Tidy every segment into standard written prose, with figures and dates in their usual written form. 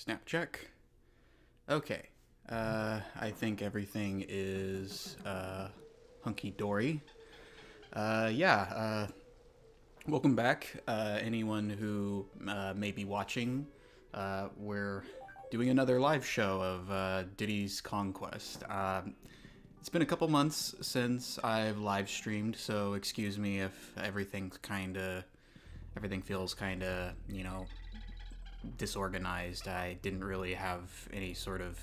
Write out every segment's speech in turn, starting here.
Snap check. Okay. I think everything is hunky-dory. Welcome back. Anyone who may be watching, we're doing another live show of Diddy's Conquest. It's been a couple months since I've live streamed, so excuse me if everything feels kinda, disorganized. I didn't really have any sort of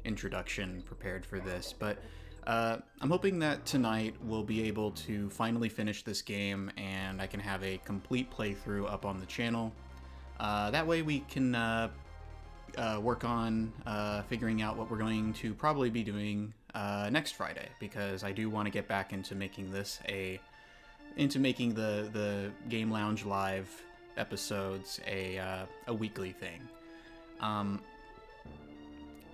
introduction prepared for this, but I'm hoping that tonight we'll be able to finally finish this game and I can have a complete playthrough up on the channel. That way we can work on figuring out what we're going to probably be doing next Friday, because I do want to get back into making this making the Game Lounge Live episodes a weekly thing. I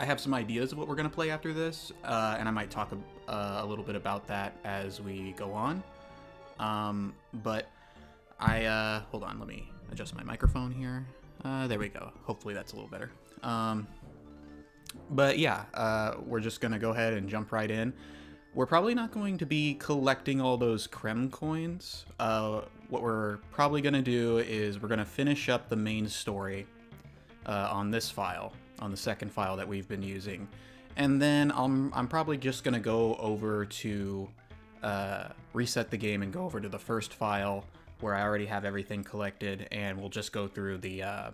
have some ideas of what we're going to play after this, and I might talk a little bit about that as we go on. But hold on, let me adjust my microphone here. There we go. Hopefully that's a little better. But yeah, we're just going to go ahead and jump right in. We're probably not going to be collecting all those Krem coins. What we're probably going to do is we're going to finish up the main story on this file, on the second file that we've been using. And then I'm probably just going to go over to reset the game and go over to the first file where I already have everything collected, and we'll just go through the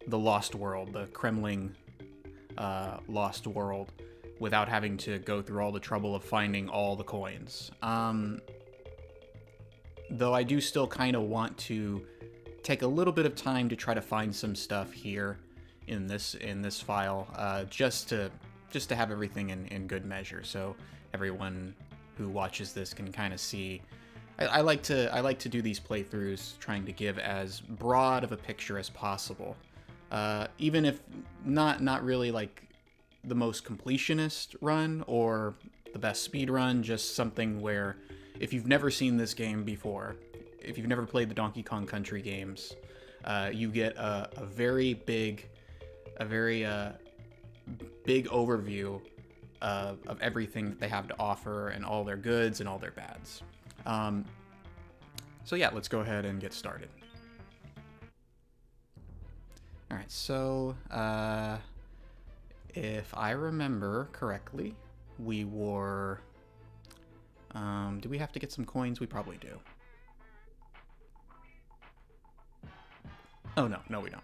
Lost World, the Kremling Lost World, without having to go through all the trouble of finding all the coins. Though I do still kind of want to take a little bit of time to try to find some stuff here in this file, just to have everything in good measure, so everyone who watches this can kind of see. I like to do these playthroughs trying to give as broad of a picture as possible, even if not really like the most completionist run or the best speed run, just something where if you've never seen this game before, if you've never played the Donkey Kong Country games, you get a very big overview of everything that they have to offer and all their goods and all their bads. So yeah, let's go ahead and get started. All right, so if I remember correctly, we were... do we have to get some coins? We probably do. Oh, no, we don't.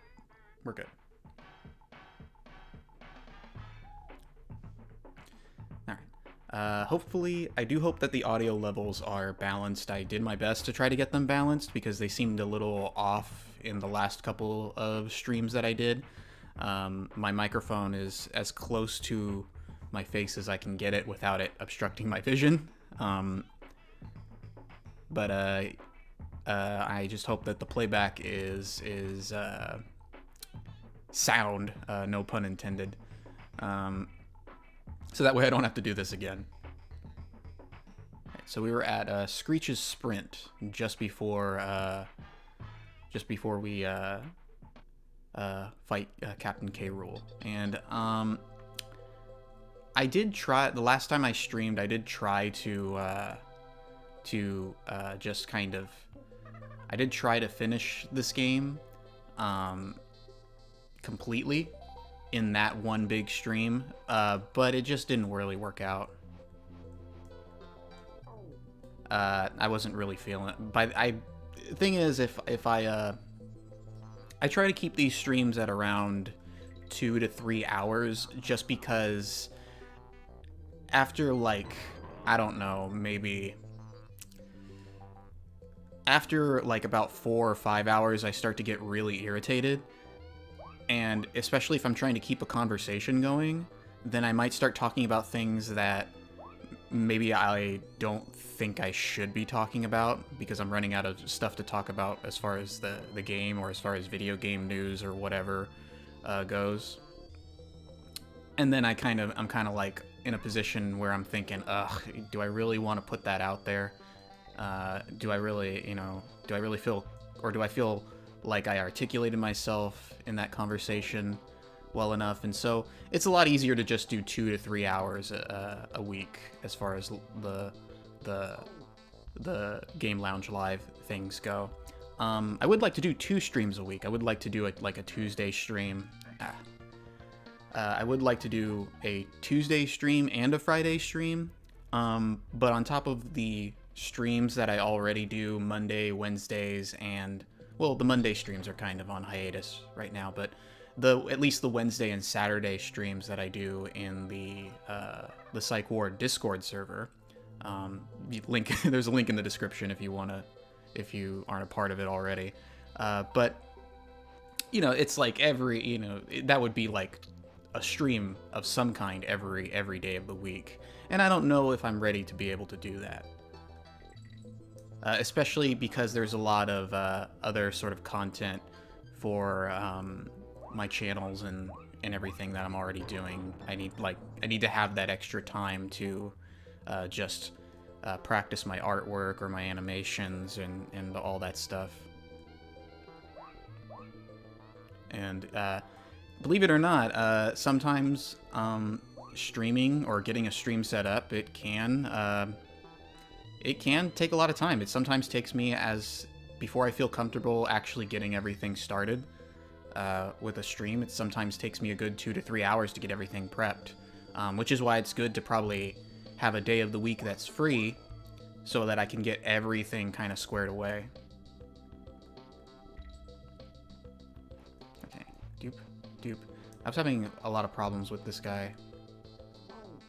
We're good. Alright. Hopefully, I do hope that the audio levels are balanced. I did my best to try to get them balanced because they seemed a little off in the last couple of streams that I did. My microphone is as close to my face as I can get it without it obstructing my vision. But I just hope that the playback is sound, no pun intended. So that way I don't have to do this again. Right, so we were at Screech's sprint just before we fight Kaptain K. Rool, and I did try the last time I streamed. I did try to just kind of, I did try to finish this game completely in that one big stream, but it just didn't really work out. I wasn't really feeling it. But the thing is, if I try to keep these streams at around 2 to 3 hours, just because after, like, I don't know, maybe after like about 4 or 5 hours, I start to get really irritated. And especially if I'm trying to keep a conversation going, then I might start talking about things that maybe I don't think I should be talking about, because I'm running out of stuff to talk about as far as the game, or as far as video game news or whatever goes. And then I'm kind of like in a position where I'm thinking, ugh, do I really want to put that out there? Do I really feel, or do I feel like I articulated myself in that conversation? well enough, and so it's a lot easier to just do 2 to 3 hours a week as far as the Game Lounge Live things go. I would like to do 2 streams a week. I would like to do like a Tuesday stream. I would like to do a Tuesday stream and a Friday stream, but on top of the streams that I already do, Monday, Wednesdays, and, well, the Monday streams are kind of on hiatus right now, but at least the Wednesday and Saturday streams that I do in the PsychWard Discord server, there's a link in the description if you aren't a part of it already, but, you know, it's like that would be like a stream of some kind every day of the week, and I don't know if I'm ready to be able to do that. Especially because there's a lot of other sort of content for my channels and everything that I'm already doing. I need to have that extra time to just practice my artwork or my animations and all that stuff. And believe it or not, sometimes streaming or getting a stream set up, it can take a lot of time. It sometimes takes me, before I feel comfortable actually getting everything started with a stream, it sometimes takes me a good 2 to 3 hours to get everything prepped, which is why it's good to probably have a day of the week that's free so that I can get everything kind of squared away. Okay, dupe. I was having a lot of problems with this guy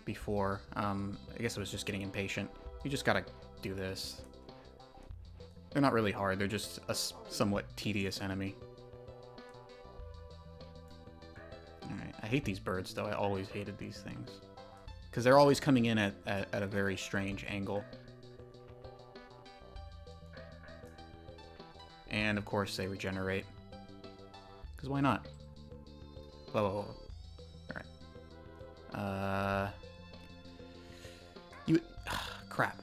before. I guess I was just getting impatient. You just gotta do this. They're not really hard, they're just a somewhat tedious enemy. Alright, I hate these birds though, I always hated these things. Because they're always coming in at a very strange angle. And of course they regenerate. Because why not? Whoa. Alright. Crap.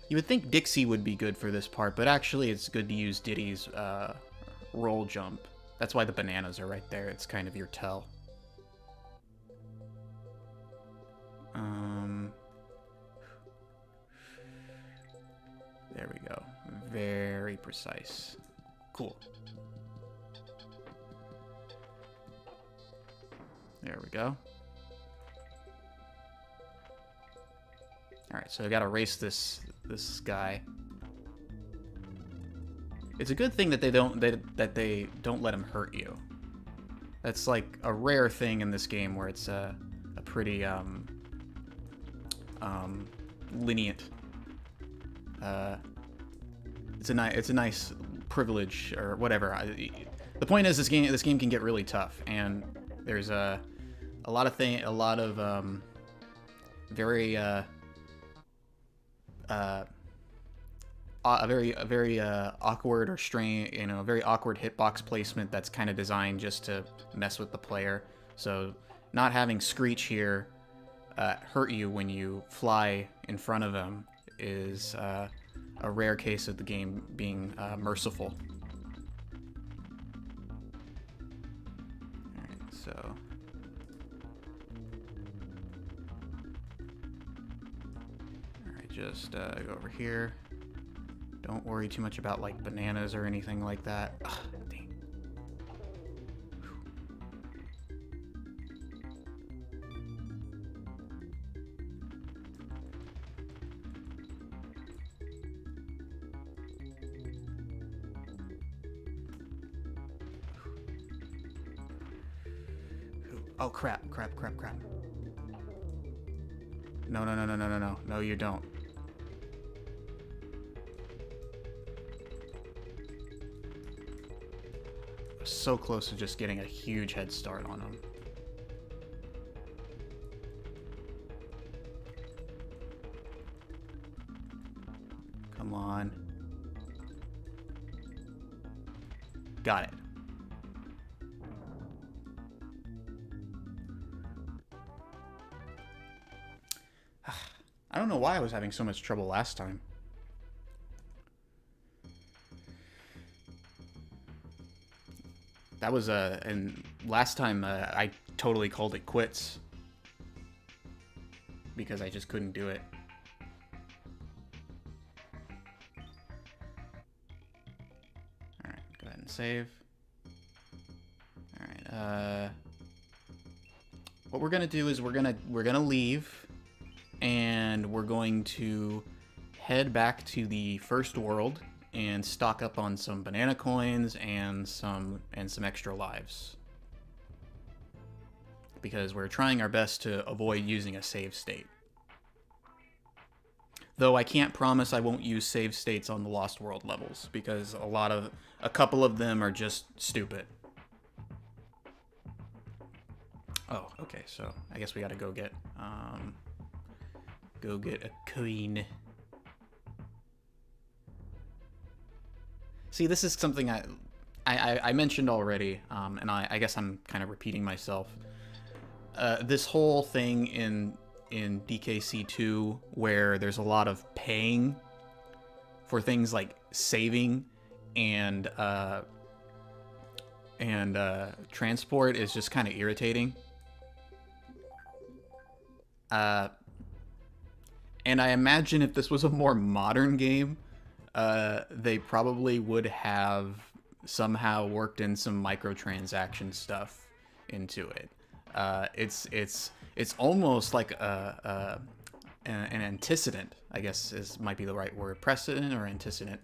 You would think Dixie would be good for this part, but actually it's good to use Diddy's roll jump. That's why the bananas are right there. It's kind of your tell. There we go. Very precise. Cool. There we go. Alright, so I gotta race this guy. It's a good thing that they don't let him hurt you. That's like a rare thing in this game where it's a pretty lenient. It's a nice privilege or whatever. The point is this game can get really tough, and there's a lot of very awkward or very awkward hitbox placement that's kind of designed just to mess with the player. So not having Screech here hurt you when you fly in front of him is a rare case of the game being merciful. Alright, so just go over here. Don't worry too much about like bananas or anything like that. Ugh, dang. Oh crap. No. No, you don't. So close to just getting a huge head start on him. Come on. Got it. I don't know why I was having so much trouble last time. that was and last time I totally called it quits because I just couldn't do it. All right, go ahead and save. All right, what we're gonna do is we're gonna leave, and we're going to head back to the first world and stock up on some banana coins and some extra lives, because we're trying our best to avoid using a save state. Though I can't promise I won't use save states on the Lost World levels, because a couple of them are just stupid. Oh, okay, so I guess we gotta go get a coin. See, this is something I mentioned already, and I guess I'm kind of repeating myself. This whole thing in DKC2, where there's a lot of paying for things like saving and transport, is just kind of irritating. And I imagine if this was a more modern game, they probably would have somehow worked in some microtransaction stuff into it. It's almost like an antecedent, I guess might be the right word, precedent or antecedent,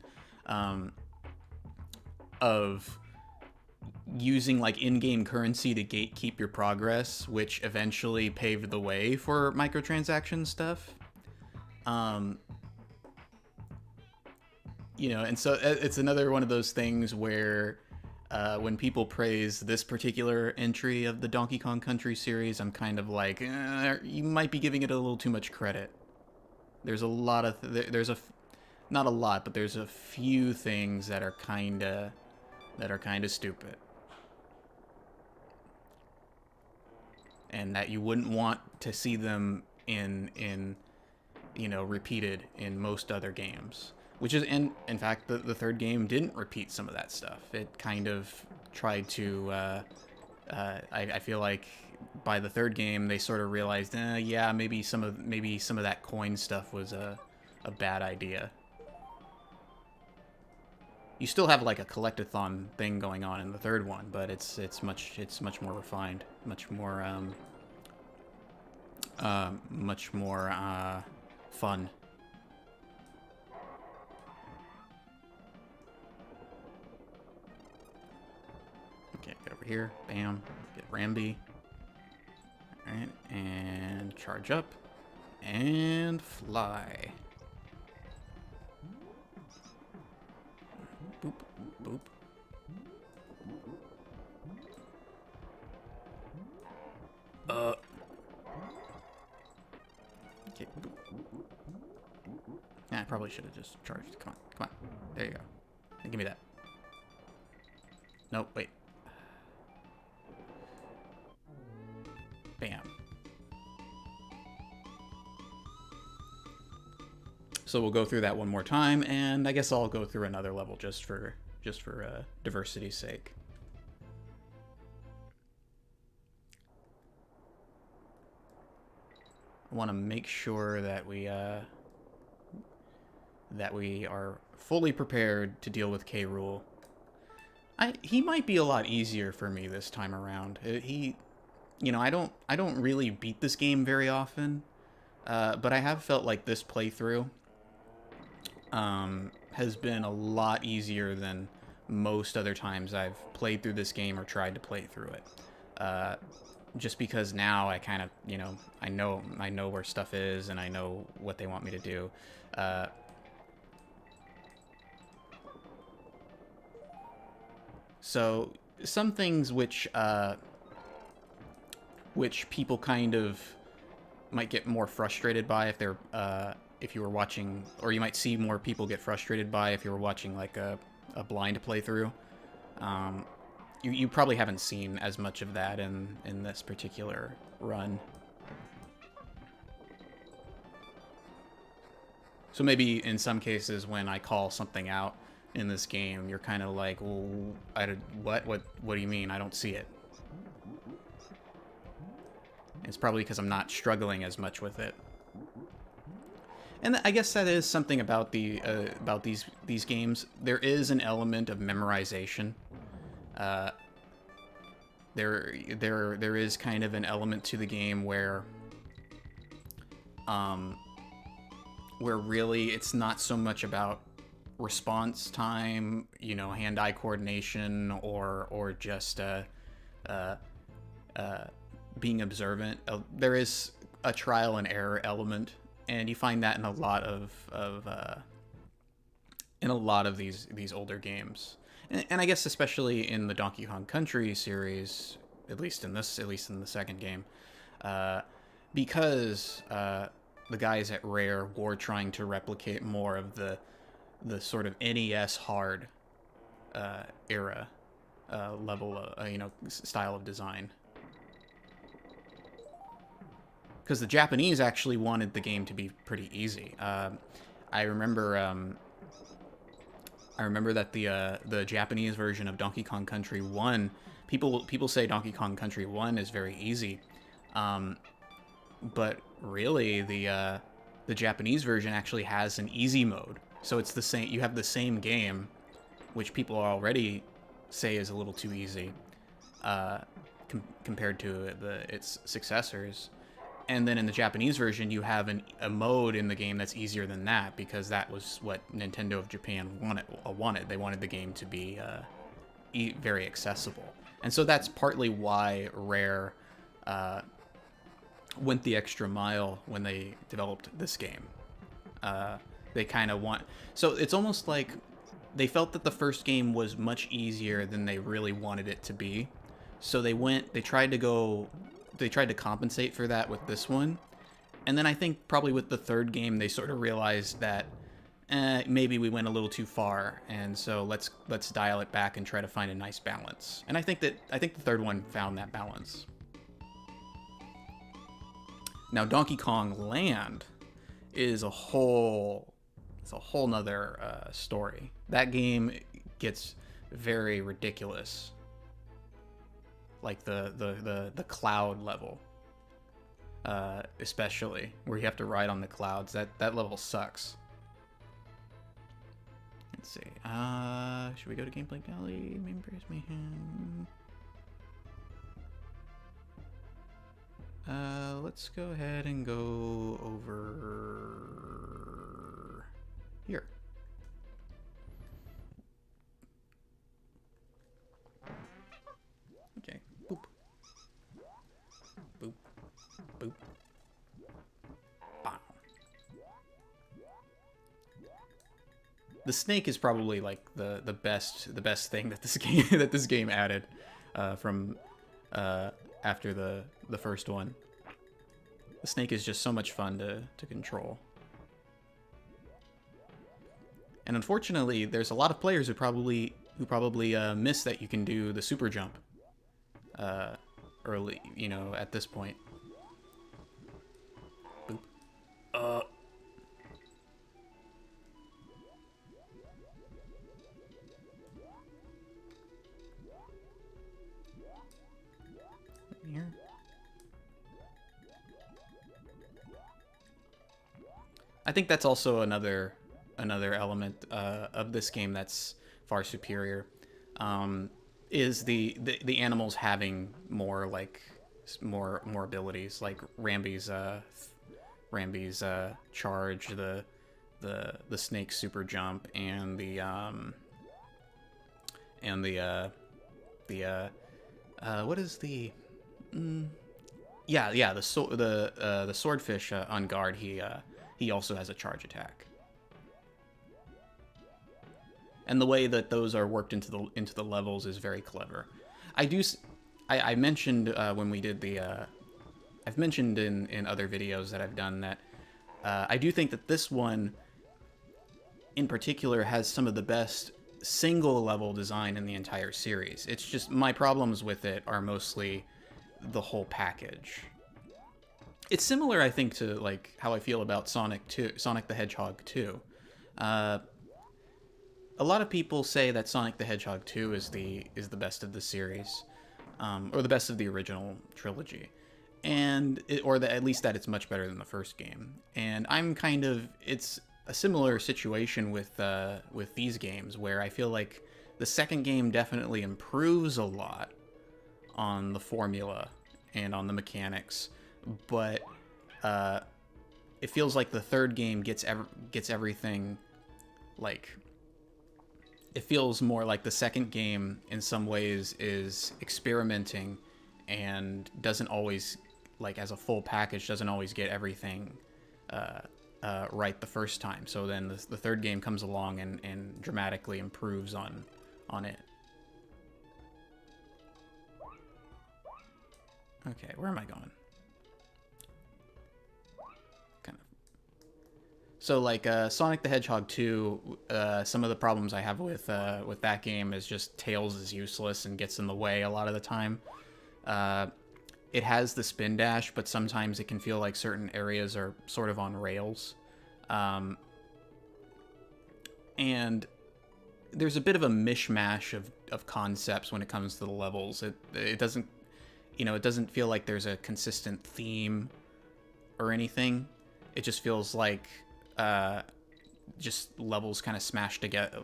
of using like in-game currency to gatekeep your progress, which eventually paved the way for microtransaction stuff. You know, and so it's another one of those things where when people praise this particular entry of the Donkey Kong Country series, I'm kind of like, you might be giving it a little too much credit. There's a lot of not a lot, but there's a few things that are kind of stupid, and that you wouldn't want to see them in you know, repeated in most other games. Which is, in fact, the third game didn't repeat some of that stuff. It kind of tried to, I feel like by the third game, they sort of realized, yeah, maybe some of that coin stuff was a bad idea. You still have like a collectathon thing going on in the third one, but it's much more refined, much more fun. Okay, get over here. Bam. Get Ramby. Alright, and charge up. And fly. Boop, boop. Okay, boop. Yeah, I probably should have just charged. Come on, come on. There you go. Give me that. Nope, wait. Bam. So we'll go through that one more time, and I guess I'll go through another level just for diversity's sake. I want to make sure that we are fully prepared to deal with K. Rool. He might be a lot easier for me this time around. You know, I don't really beat this game very often, but I have felt like this playthrough has been a lot easier than most other times I've played through this game or tried to play through it. Just because now I kind of, you know, I know where stuff is and I know what they want me to do. So some things which people kind of might get more frustrated by if they're if you were watching, or you might see more people get frustrated by if you were watching like a blind playthrough. You probably haven't seen as much of that in this particular run. So maybe in some cases when I call something out, in this game, you're kind of like, well, what do you mean? I don't see it. It's probably because I'm not struggling as much with it. And I guess that is something about these games. There is an element of memorization. There is kind of an element to the game where really it's not so much about response time, you know, hand-eye coordination, or just being observant. There is a trial and error element, and you find that in a lot of these older games, and I guess especially in the Donkey Kong Country series, at least in the second game, because the guys at Rare were trying to replicate more of the sort of NES hard era level, you know, style of design. Because the Japanese actually wanted the game to be pretty easy. I remember that the Japanese version of Donkey Kong Country 1, people say Donkey Kong Country 1 is very easy, but really the Japanese version actually has an easy mode. So it's the same. You have the same game, which people already say is a little too easy compared to its successors. And then in the Japanese version, you have a mode in the game that's easier than that, because that was what Nintendo of Japan wanted. They wanted the game to be very accessible. And so that's partly why Rare went the extra mile when they developed this game. They kind of want... So it's almost like they felt that the first game was much easier than they really wanted it to be. So they tried to compensate for that with this one. And then I think probably with the third game, they sort of realized that maybe we went a little too far, and so let's dial it back and try to find a nice balance. And I think the third one found that balance. Now Donkey Kong Land is a whole nother story. That game gets very ridiculous. Like the cloud level, especially where you have to ride on the clouds. That level sucks. Let's see. Should we go to Gameplay Gallery? Members Mayhem. Let's go ahead and go over here. Okay. Boop. Boop. Boop. Bow. The snake is probably like the best thing that this game added from after the first one. The snake is just so much fun to control. And unfortunately, there's a lot of players who probably miss that you can do the super jump early, you know, at this point. Boop. Here. I think that's also another element of this game that's far superior. Is the animals having more abilities, like Rambi's charge, the snake super jump, and the what is the the swordfish on guard. He also has a charge attack. And the way that those are worked into the levels is very clever. I mentioned when we did I've mentioned in other videos that I've done that I do think that this one in particular has some of the best single level design in the entire series. It's just my problems with it are mostly the whole package. It's similar, I think, to like how I feel about Sonic the Hedgehog 2. a lot of people say that Sonic the Hedgehog 2 is the best of the series, or the best of the original trilogy, and at least that it's much better than the first game. And I'm kind of, it's a similar situation with these games, where I feel like the second game definitely improves a lot on the formula and on the mechanics, but it feels like the third game gets everything, like, it feels more like the second game in some ways is experimenting and doesn't always, like, as a full package, doesn't always get everything right the first time. So then the third game comes along and dramatically improves on it. Okay, where am I going? Kind of. So, like, Sonic the Hedgehog 2, some of the problems I have with that game is just Tails is useless and gets in the way a lot of the time. It has the spin dash, but sometimes it can feel like certain areas are sort of on rails. And there's a bit of a mishmash of concepts when it comes to the levels. It doesn't, it doesn't feel like there's a consistent theme or anything. It just feels like just levels kind of smashed together,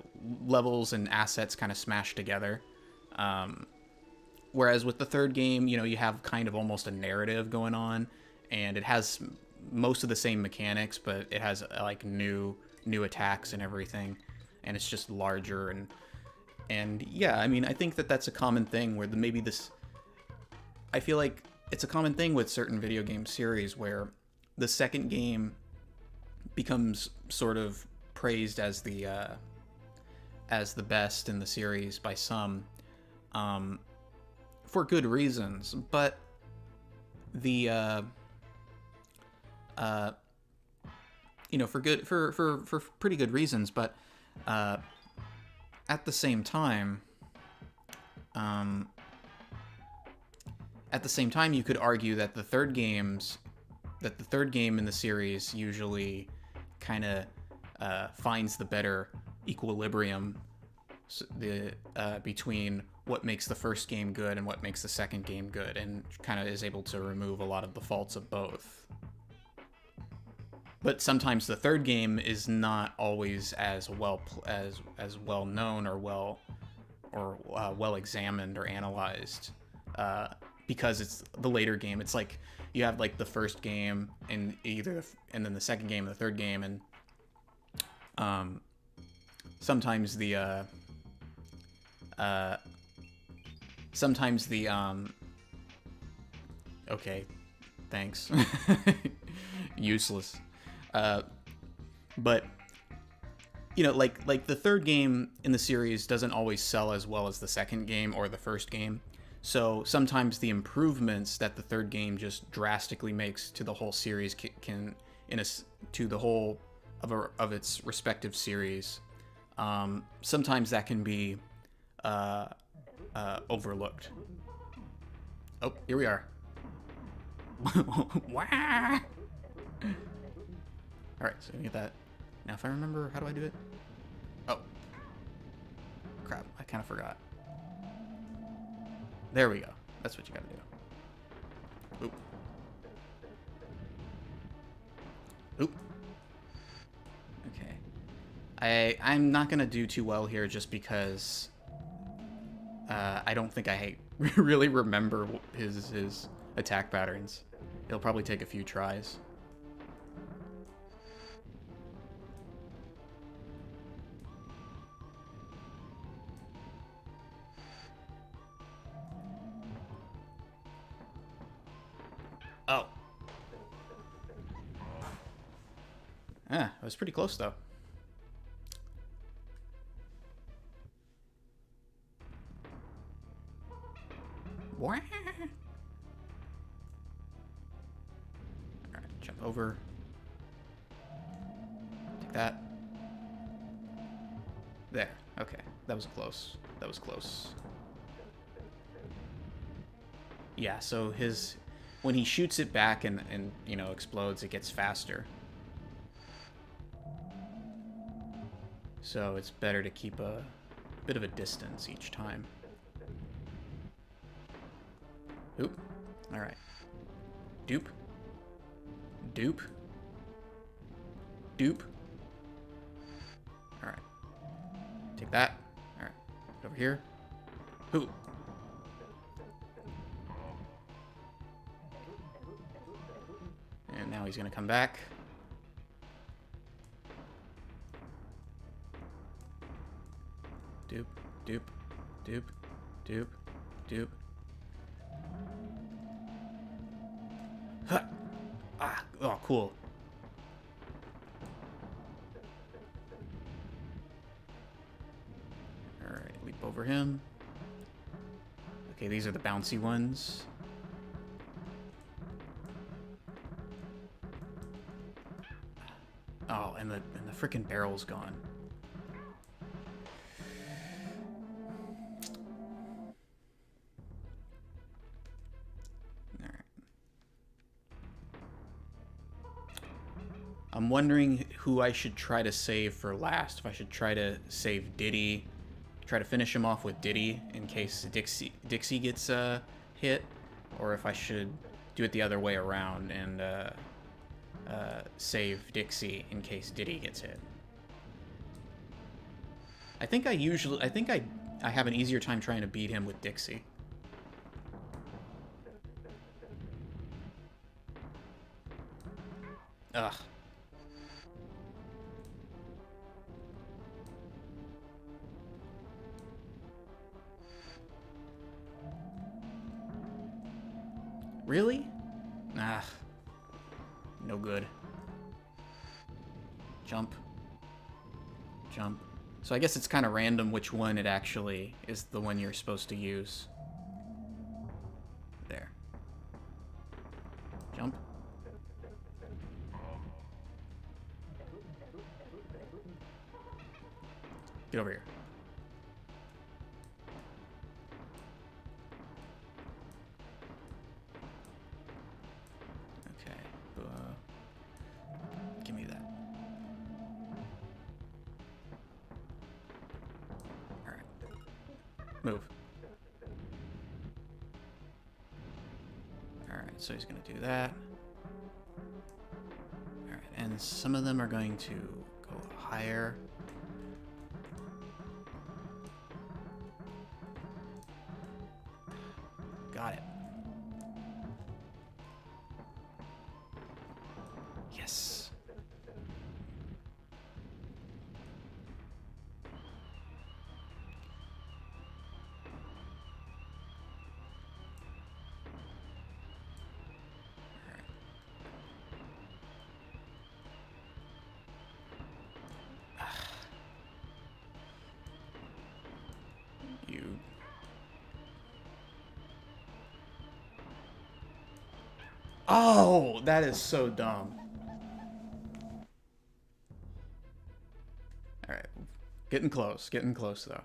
levels and assets kind of smashed together. Whereas with the third game, you have kind of almost a narrative going on, and it has most of the same mechanics, but it has like new attacks and everything, and it's just larger and yeah, I mean, I think that's a common thing where I feel like it's a common thing with certain video game series where the second game becomes sort of praised as the best in the series by some, for good reasons, but for pretty good reasons, but at the same time, you could argue that the third game in the series usually kind of finds the better equilibrium between what makes the first game good and what makes the second game good, and kind of is able to remove a lot of the faults of both. But sometimes the third game is not always as well known or well examined or analyzed, because it's the later game. It's like you have like the first game and then the second game and the third game, and sometimes the okay, thanks. Useless. But like the third game in the series doesn't always sell as well as the second game or the first game. So sometimes the improvements that the third game just drastically makes to the whole series to the whole of its respective series, sometimes that can be overlooked. Oh, here we are. Wah! Alright, so we get that. Now if I remember, how do I do it? Oh. Crap, I kind of forgot. There we go. That's what you gotta do. Oop. Oop. Okay. I'm not gonna do too well here just because I don't think I really remember his attack patterns. It'll probably take a few tries. Oh. Ah, I was pretty close though. Alright, jump over. Take that. There. Okay. That was close. That was close. Yeah, so when he shoots it back and explodes, it gets faster. So it's better to keep a bit of a distance each time. Oop. Alright. Dupe. Dupe. Dupe. Alright. Take that. Alright. Over here. Hoo. And now he's gonna come back. Dupe. Dupe. Dupe. Dupe. Dupe. Huh. Ah. Oh, cool. Alright, leap over him. Okay, these are the bouncy ones. Oh, and the frickin' barrel's gone. Alright. I'm wondering who I should try to save for last. If I should try to save Diddy, try to finish him off with Diddy in case Dixie gets hit, or if I should do it the other way around and save Dixie in case Diddy gets hit. I think I have an easier time trying to beat him with Dixie. Ugh. Really? Ah. No good. Jump. Jump. So I guess it's kind of random which one it actually is the one you're supposed to use. There. Jump. Get over here. Give me that. Alright. Move. Alright, so he's going to do that. Alright, and some of them are going to go higher. Got it. Yes. You. Oh, that is so dumb. Alright. Getting close though.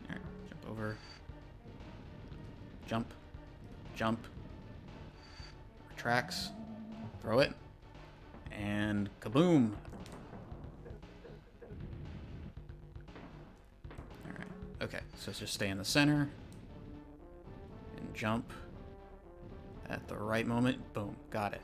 Alright, jump over. Jump. Jump. Retracts. Throw it. And kaboom! Alright, okay, so just stay in the center. And jump. At the right moment. Boom, got it.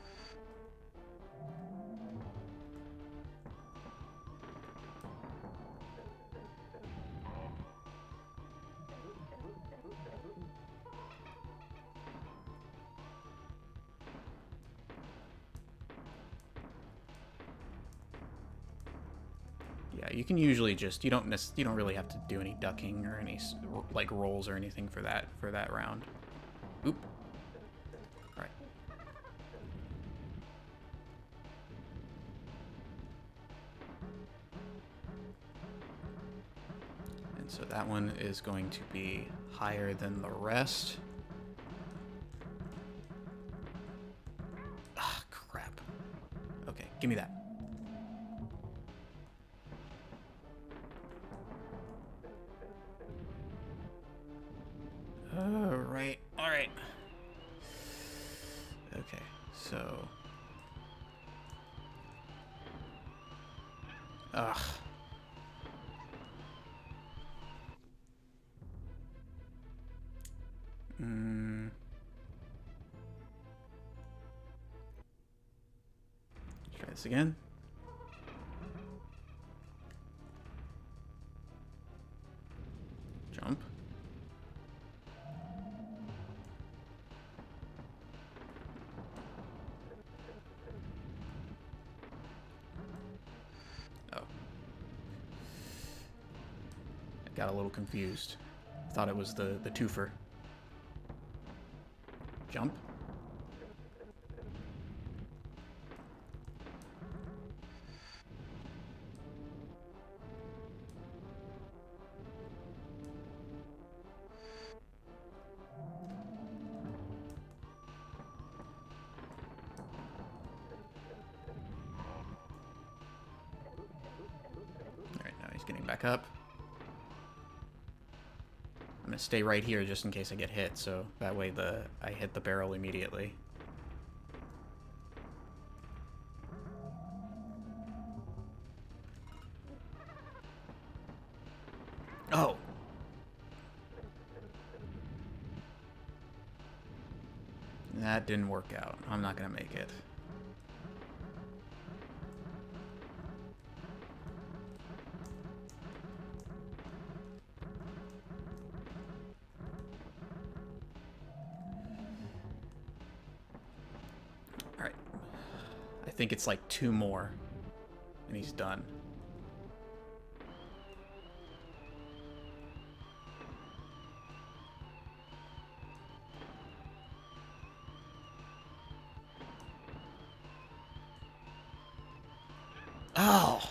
Yeah, you can usually just you don't really have to do any ducking or any like rolls or anything for that round. Oop. All right. And so that one is going to be higher than the rest. Ah, crap. Okay, give me that. Alright, alright. Okay, so... Ugh. Try this again. Jump. Oh. I got a little confused. Thought it was the twofer. Jump. Alright, now he's getting back up. I'm gonna stay right here just in case I get hit, so that way I hit the barrel immediately. Oh! That didn't work out. I'm not gonna make it. Alright. I think it's like 2 more, and he's done. Oh!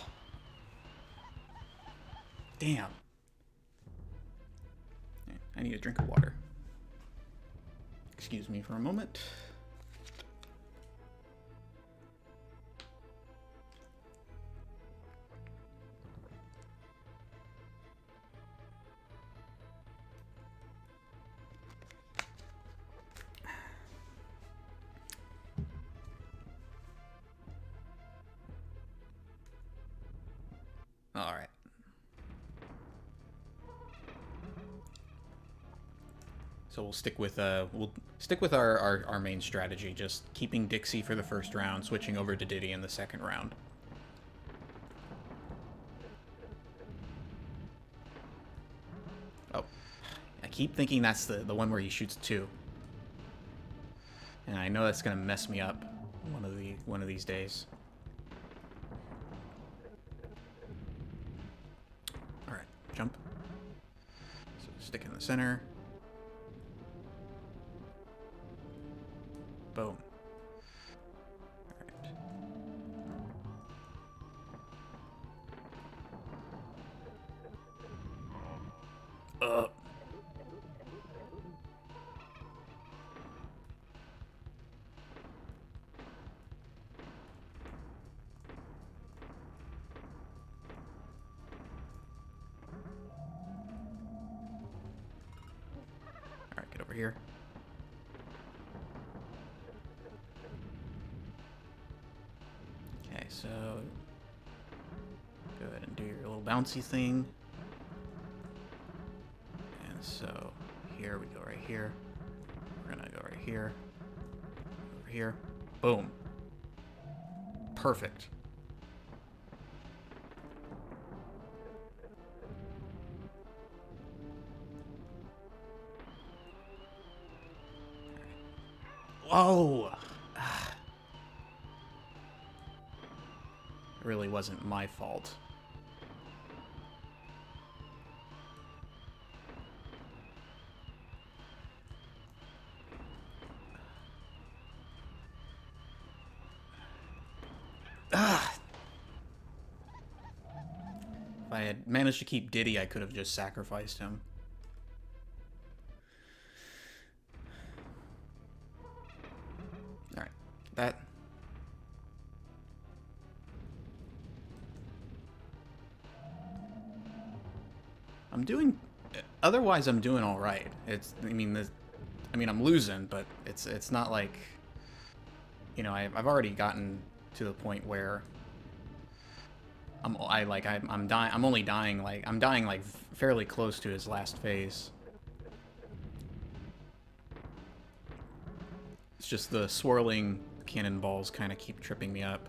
Damn. I need a drink of water. Excuse me for a moment. All right. So we'll stick with our main strategy, just keeping Dixie for the first round, switching over to Diddy in the second round. Oh, I keep thinking that's the one where he shoots 2, and I know that's gonna mess me up one of these days. All right, jump. So stick in the center. Boom. Alright. Alright, get over here. So, go ahead and do your little bouncy thing. And so, here we go right here. We're gonna go right here. Over here. Boom. Perfect. Whoa! Really wasn't my fault. Ah! If I had managed to keep Diddy, I could have just sacrificed him. Alright, that... Otherwise, I'm doing all right. I mean, I'm losing, but it's not like, you know, I've already gotten to the point where I'm dying. I'm only dying like I'm dying like fairly close to his last phase. It's just the swirling cannonballs kind of keep tripping me up.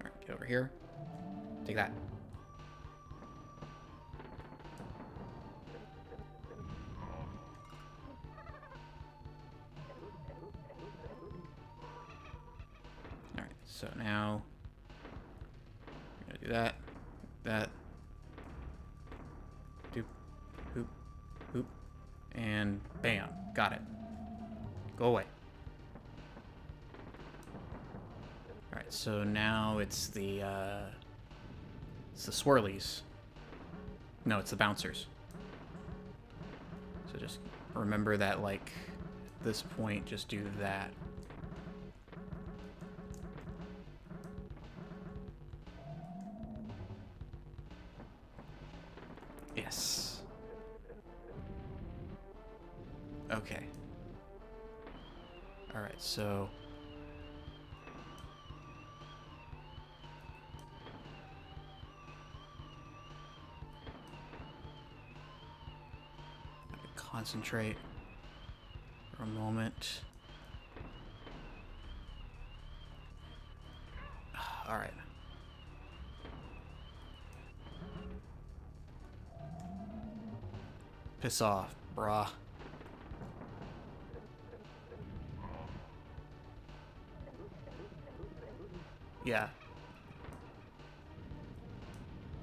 All right, get over here. Take that. All right, so now I'm gonna do that, that, doop, hoop, hoop, and bam, got it. Go away. All right, so now it's the swirlies. No, it's the bouncers. So just remember that, like, at this point, just do that. Yes. Okay. All right, so concentrate for a moment. All right. Piss off, brah. Yeah.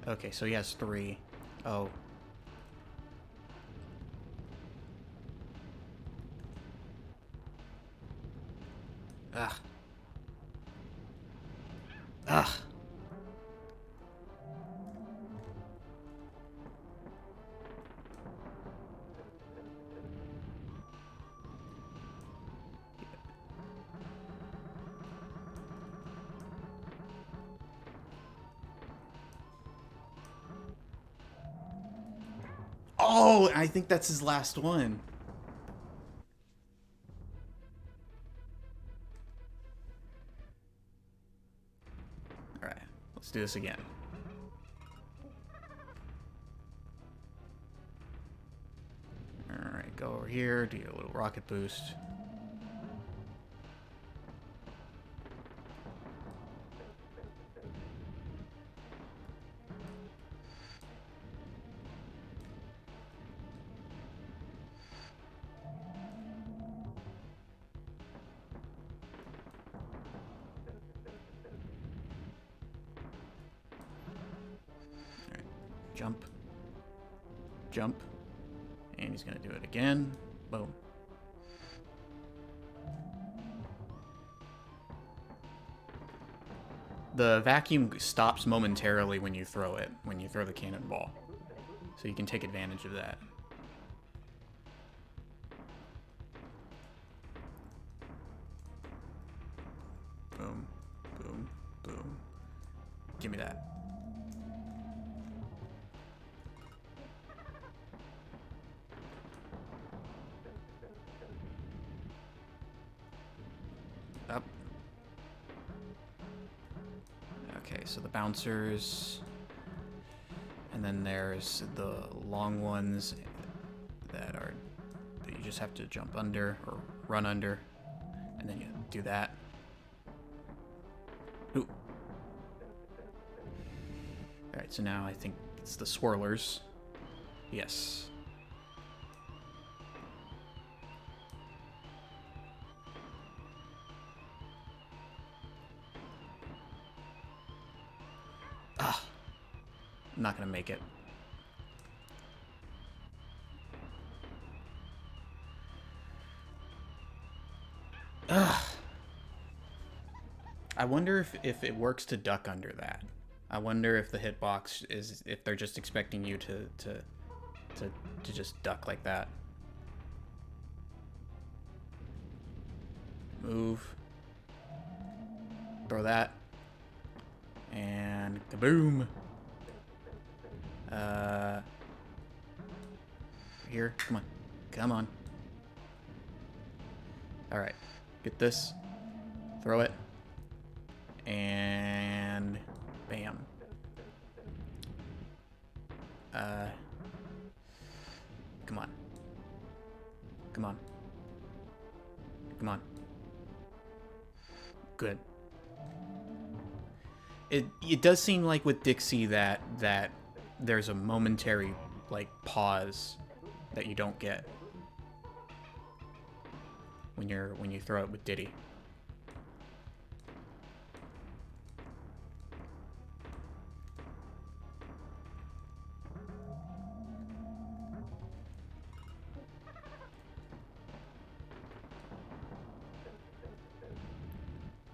Okay, so he has 3. Oh. Ugh. Ugh. Oh, I think that's his last one. All right, let's do this again. All right, go over here, do a little rocket boost. Jump, jump, and he's gonna do it again. Boom. The vacuum stops momentarily when you throw it, when you throw the cannonball. So you can take advantage of that. Boom, boom, boom. Give me that. Up. Okay, so the bouncers, and then there's the long ones that you just have to jump under or run under, and then you do that. Ooh. All right, so now I think it's the swirlers. Yes. I'm not gonna make it. Ugh. I wonder if it works to duck under that. I wonder if the hitbox is, if they're just expecting you to just duck like that. Move. Throw that. And kaboom. Here, come on. Come on. Alright. Get this. Throw it. And... bam. Come on. Come on. Come on. Good. It does seem like with Dixie that there's a momentary, like, pause that you don't get when you throw it with Diddy.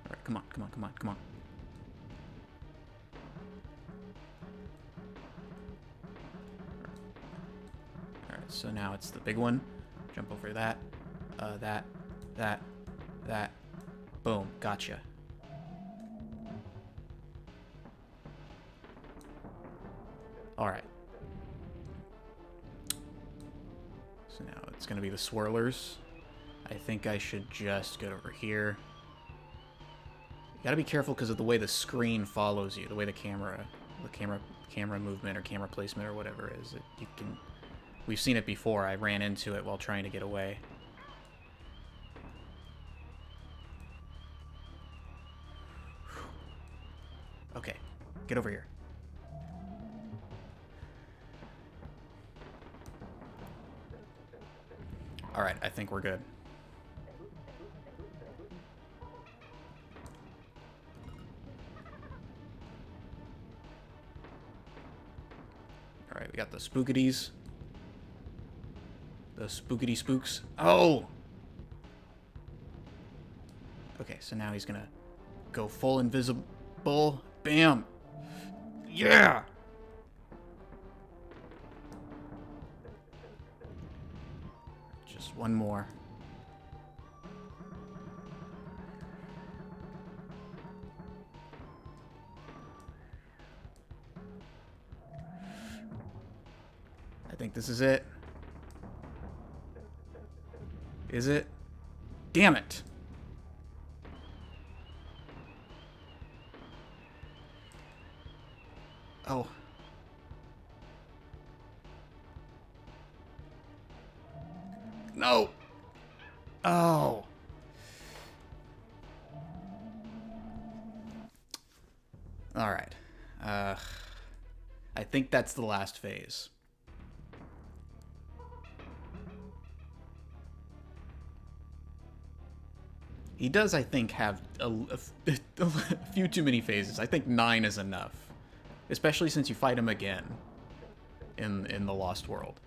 All right, come on, come on, come on, come on. So now it's the big one. Jump over that. That. Boom. Gotcha. Alright. So now it's going to be the swirlers. I think I should just get over here. You gotta be careful because of the way the screen follows you. The way the camera movement or camera placement or whatever it is. You can... We've seen it before. I ran into it while trying to get away. Okay, get over here. Alright, I think we're good. Alright, we got the spookities. The spookity spooks. Oh! Okay, so now he's gonna go full invisible. Bam! Yeah! Just one more. I think this is it. Is it? Damn it! Oh. No! Oh. Alright. I think that's the last phase. He does, I think, have a few too many phases. I think 9 is enough. Especially since you fight him again in the Lost World.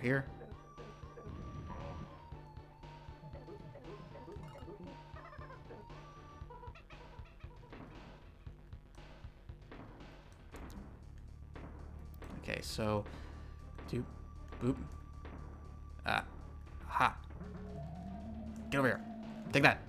Here. Okay, so doop, boop. Ha. Get over here. Take that.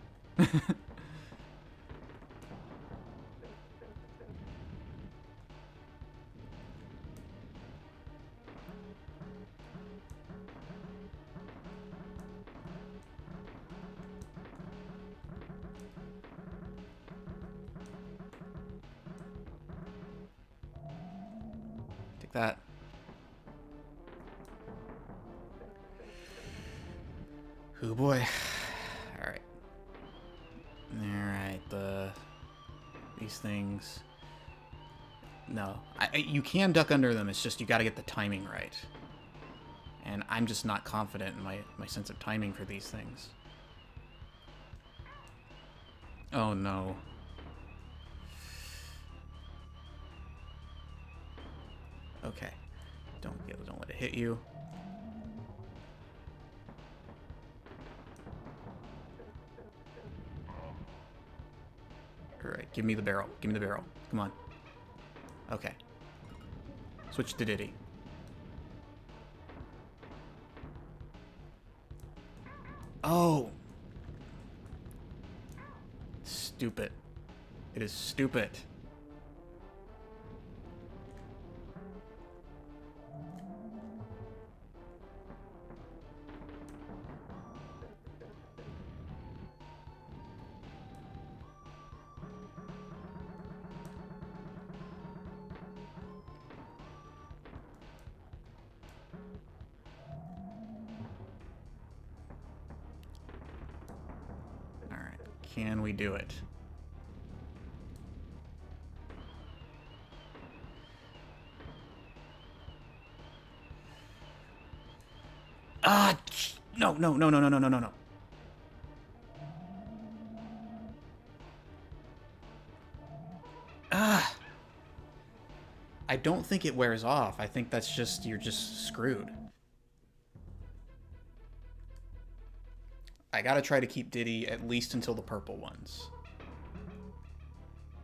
That. Oh boy. Alright. Alright, these things. No. You can duck under them, it's just you gotta get the timing right. And I'm just not confident in my sense of timing for these things. Oh no. Okay. Don't let it hit you. Alright, give me the barrel. Give me the barrel. Come on. Okay. Switch to Diddy. Oh! Stupid. It is stupid. Can we do it? Ah, no, no, no, no, no, no, no, no, no. Ah. I don't think it wears off. I think that's just, you're just screwed. I gotta try to keep Diddy at least until the purple ones.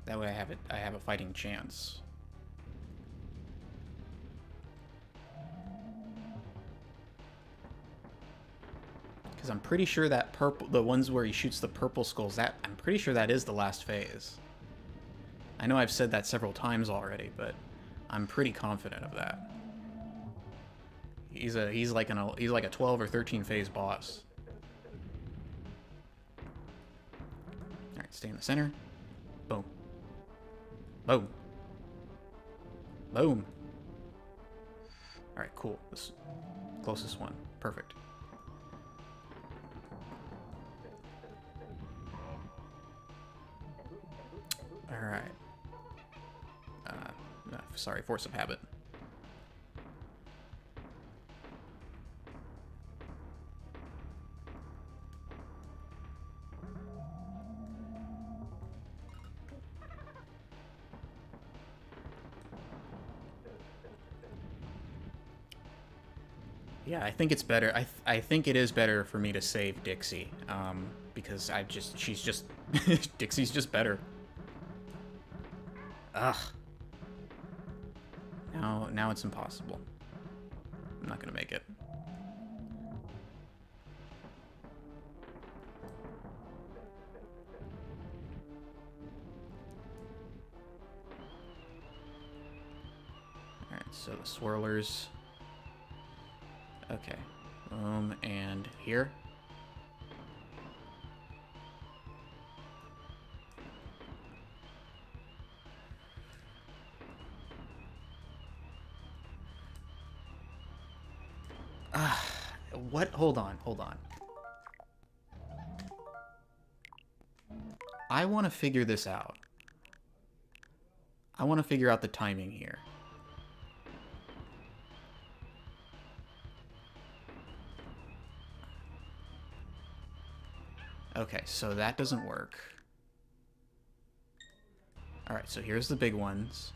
That way I have a fighting chance. Because I'm pretty sure that purple, the ones where he shoots the purple skulls, I'm pretty sure that is the last phase. I know I've said that several times already, but I'm pretty confident of that. He's like a 12 or 13 phase boss. Alright, stay in the center. Boom. Boom. Boom. Alright, cool. This closest one. Perfect. Alright. Sorry, force of habit. Yeah, I think it's better. I think it is better for me to save Dixie, because she's just Dixie's just better. Ugh. Now it's impossible. I'm not gonna make it. Alright, so the swirlers. Okay. And here. What? Hold on. I want to figure this out. I want to figure out the timing here. Okay, so that doesn't work. Alright, so here's the big ones.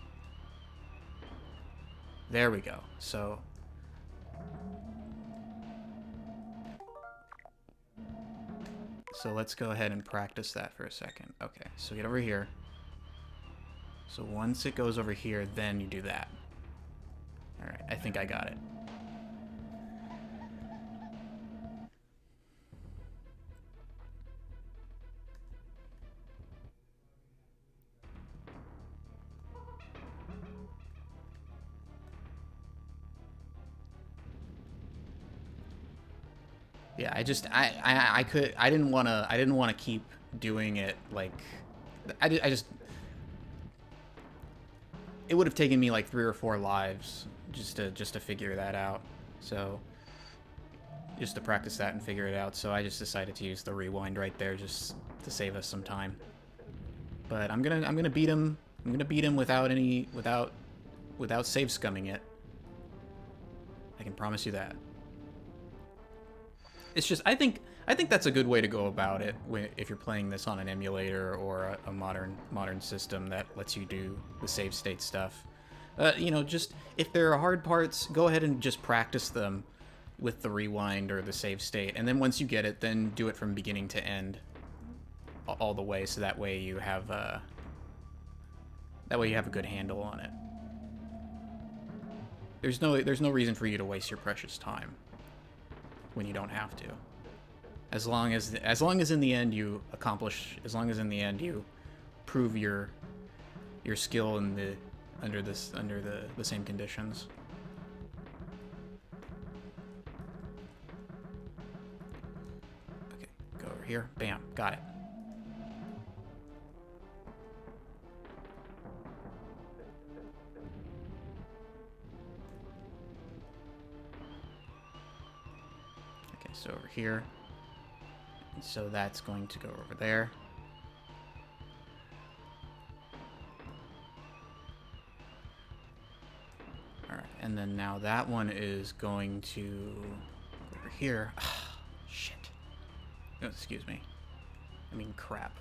There we go. So let's go ahead and practice that for a second. Okay, so get over here. So once it goes over here, then you do that. Alright, I think I got it. Yeah, I didn't want to keep doing it like it would have taken me like 3 or 4 lives just to figure that out. So just to practice that and figure it out. So I just decided to use the rewind right there just to save us some time. But I'm going to beat him. I'm going to beat him without save scumming it. I can promise you that. It's just, I think that's a good way to go about it if you're playing this on an emulator or a modern system that lets you do the save state stuff. You know, just if there are hard parts, go ahead and just practice them with the rewind or the save state, and then once you get it, then do it from beginning to end, all the way, so that way you have a good handle on it. There's no reason for you to waste your precious time when you don't have to. As long as in the end you accomplish, as long as in the end you prove your skill in the under the same conditions. Okay, go over here. Bam, got it. Okay, so over here. So that's going to go over there. Alright, and then now that one is going to go over here. Shit. Oh, excuse me. I mean, crap.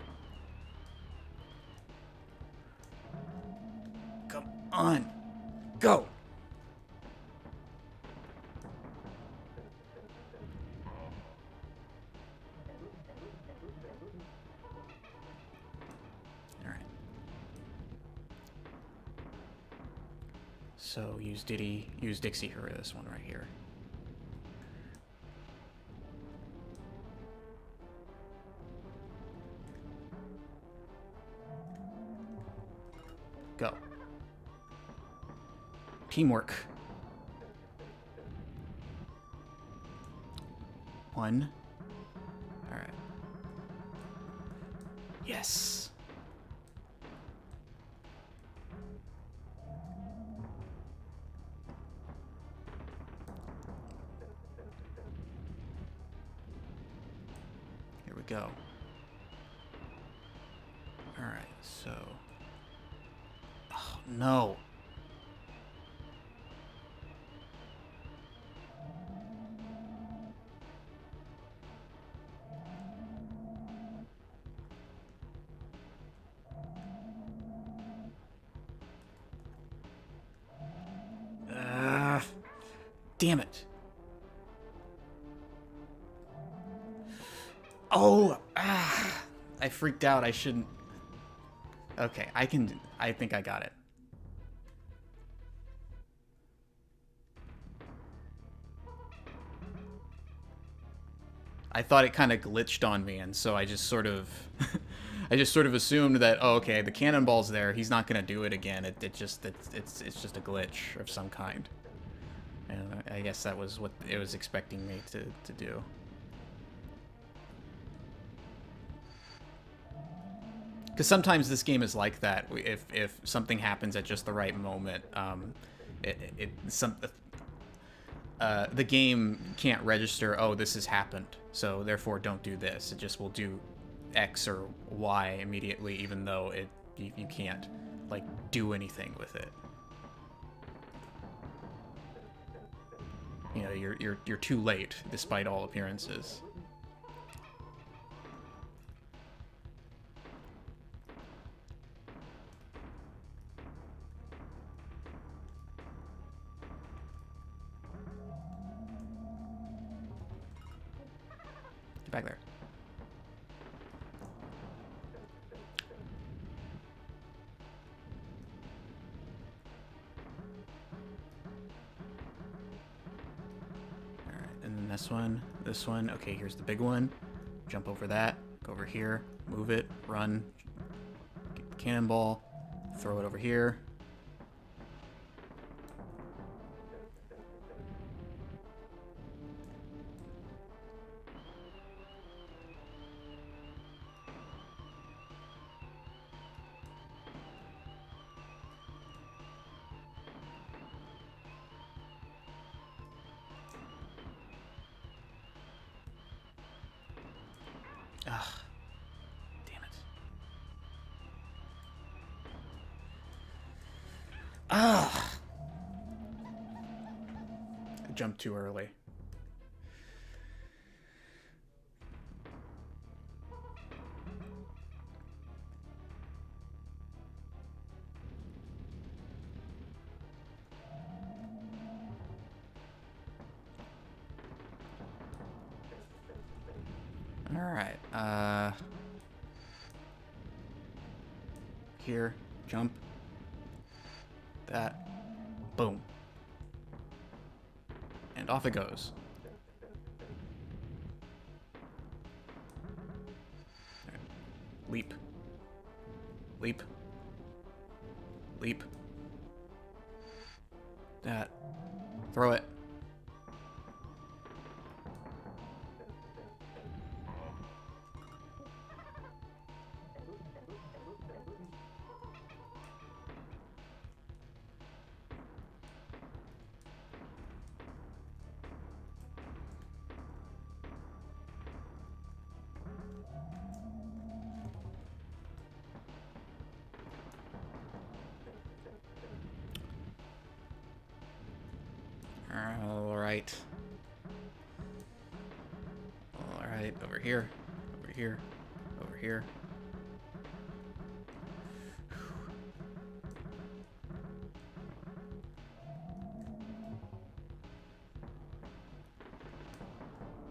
Come on. Go! So use Dixie for this one right here. Go. Teamwork. 1. All right. Yes. Go. All right, so. Oh, no. Damn it. Oh, I freaked out. I shouldn't. Okay, I think I got it. I thought it kind of glitched on me, and so I just sort of, assumed that, oh, okay, the cannonball's there. He's not gonna do it again. It's just a glitch of some kind. And I guess that was what it was expecting me to do. Because sometimes this game is like that. If something happens at just the right moment, the game can't register, oh, this has happened, so therefore don't do this. It just will do X or Y immediately, even though you can't like do anything with it. You know, you're too late, despite all appearances. Get back there. Alright, and then this one. Okay, here's the big one. Jump over that, go over here, move it, run, get the cannonball, throw it over here. Ugh. Damn it. Ugh. I jumped too early. Alright, here, jump. That. Boom. And off it goes. Right. Leap. Leap. Leap. That. Throw it. Alright. Alright, over here. Over here. Over here.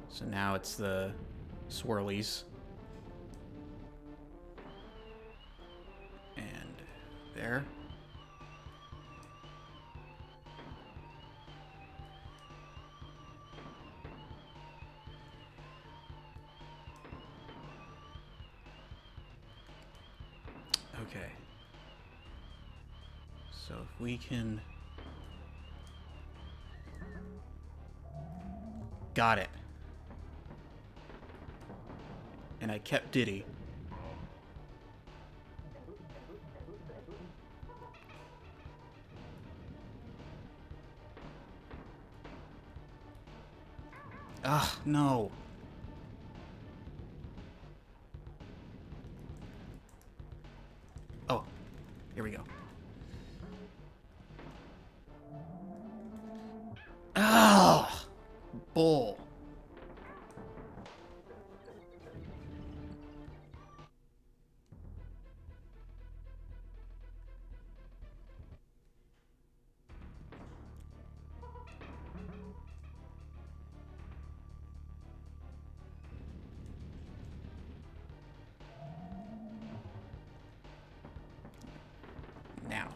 So now it's the swirlies. And there. Okay. So if we can... Got it. And I kept Diddy. Ah, no. Oh, here we go. Ah, bull. Now.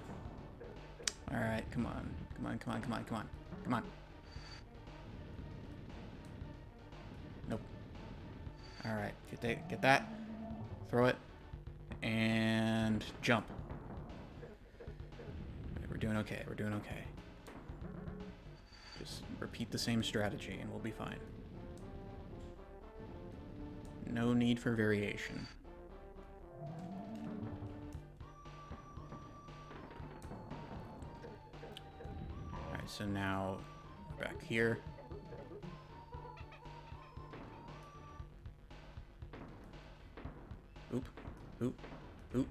All right, come on. Come on, come on, come on, come on. Come on. Nope. All right, get that. Throw it. And jump. We're doing okay. We're doing okay. Just repeat the same strategy and we'll be fine. No need for variation. Alright, so now back here. Oop, oop, oop,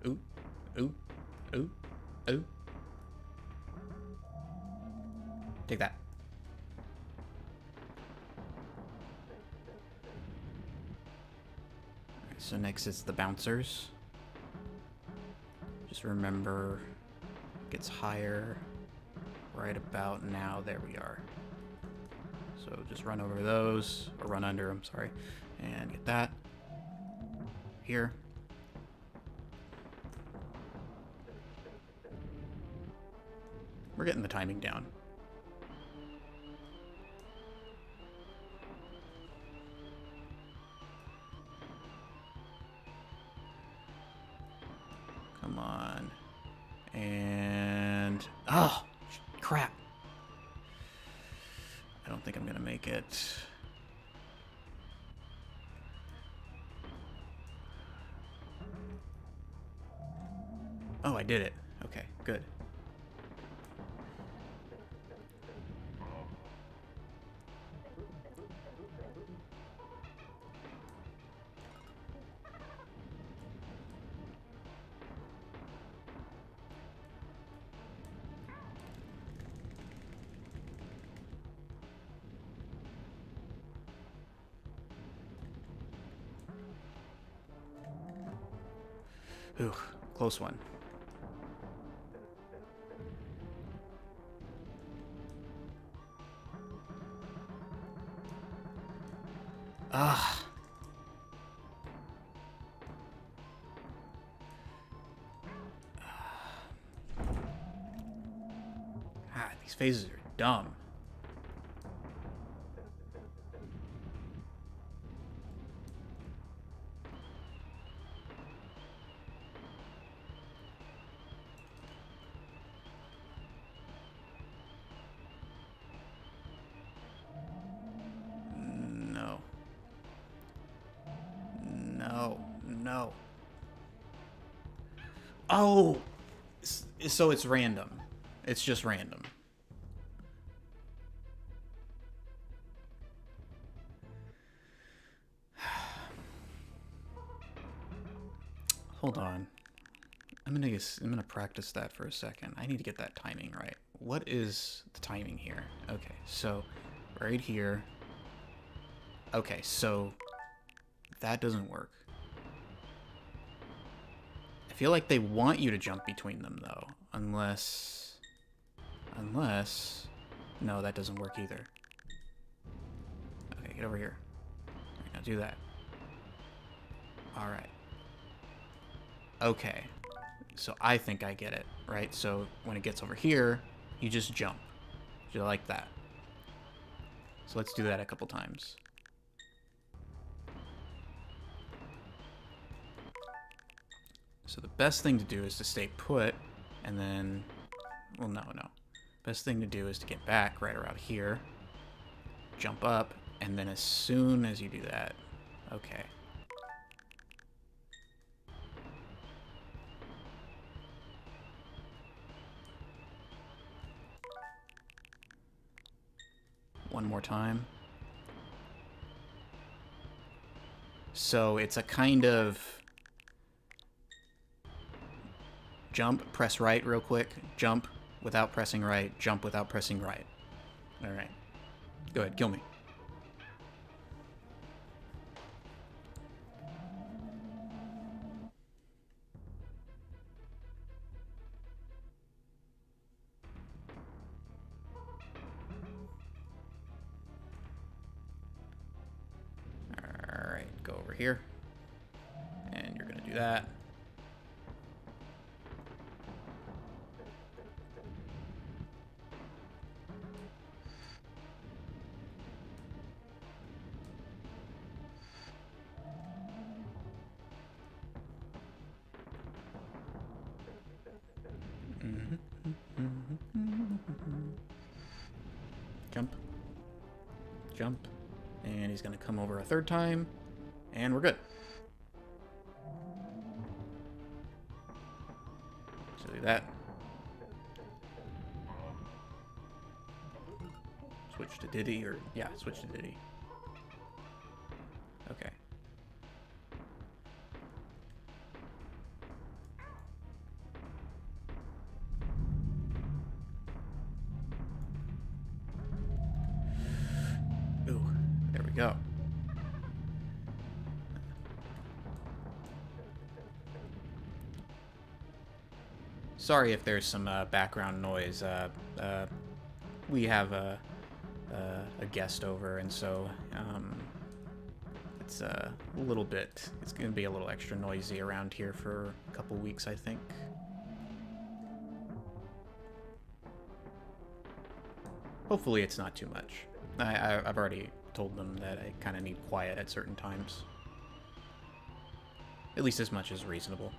oop, oop, oop, oop. Take that. Alright, so next is the bouncers. Just remember, it gets higher right about now. There we are. So just run over those, or run under them, sorry, and get that. Here. We're getting the timing down. Come on. And... oh, crap. I don't think I'm gonna make it. Oh, I did it. Okay, good. Ooh, close one. Ah. phases are dumb. No. No. No. Oh! So it's random. It's just random. Hold on. I'm gonna practice that for a second. I need to get that timing right. What is the timing here? Okay, so right here. Okay, so that doesn't work. I feel like they want you to jump between them though, unless no, that doesn't work either. Okay, get over here. Right, now do that. All right. Okay, so I think I get it, right? So when it gets over here, you just jump. Just like that. So let's do that a couple times. So the best thing to do is to stay put, and then, well, no. Best thing to do is to get back right around here, jump up, and then as soon as you do that, okay. One more time. So it's a kind of jump, press right real quick, jump without pressing right, jump without pressing right. All right. Go ahead, kill me. All right, go over here. And you're gonna do that. Jump. Jump. And he's going to come over a third time. And we're good. So do that. Switch to Diddy, or... yeah, switch to Diddy. Okay. Ooh, there we go. Sorry if there's some background noise. We have a guest over, and so it's a little bit. It's going to be a little extra noisy around here for a couple weeks, I think. Hopefully, it's not too much. I've already told them that I kind of need quiet at certain times. At least as much as reasonable.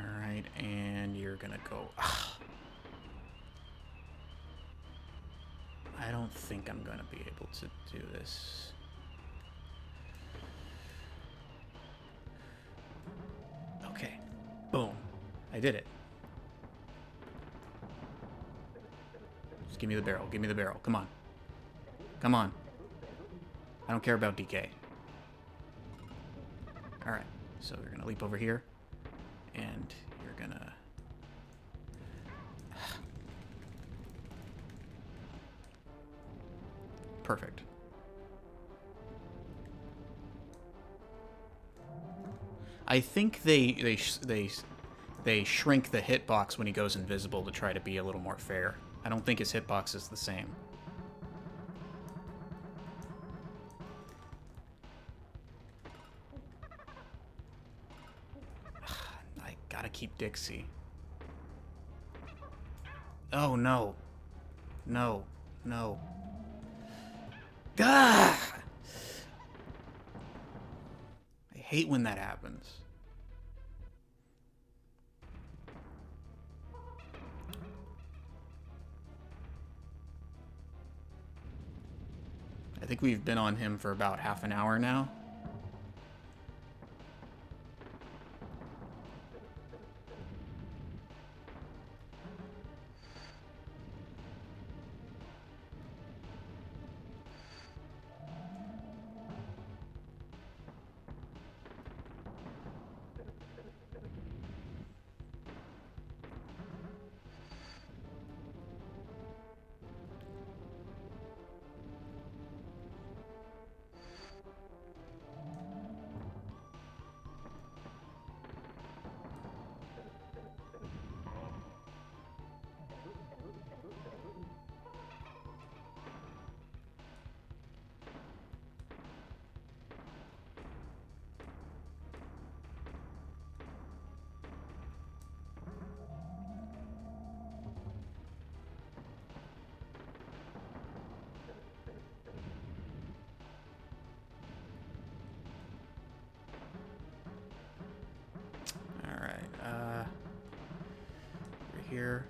Alright, and you're gonna go... I don't think I'm gonna be able to do this. Okay. Boom. I did it. Just give me the barrel. Give me the barrel. Come on. Come on. I don't care about DK. Alright. So you're gonna leap over here. And you're gonna... Perfect. I think they shrink the hitbox when he goes invisible to try to be a little more fair. I don't think his hitbox is the same. keep Dixie. Oh, no. No. No. Ah! I hate when that happens. I think we've been on him for about half an hour now. Here.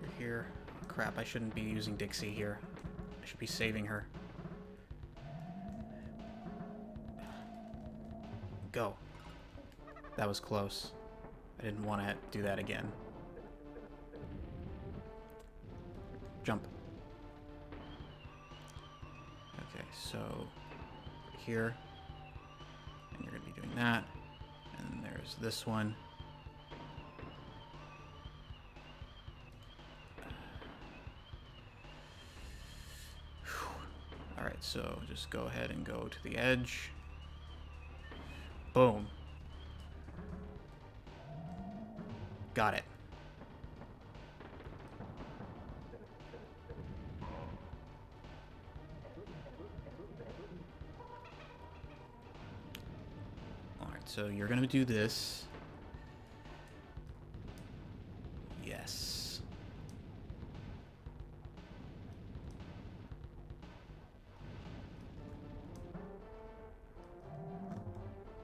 We're here. Crap, I shouldn't be using Dixie here. I should be saving her. Go. That was close. I didn't want to do that again. Jump. Okay, so here. And you're going to be doing that. And there's this one. Alright, so just go ahead and go to the edge. Boom. Got it. Alright, so you're gonna do this. Yes.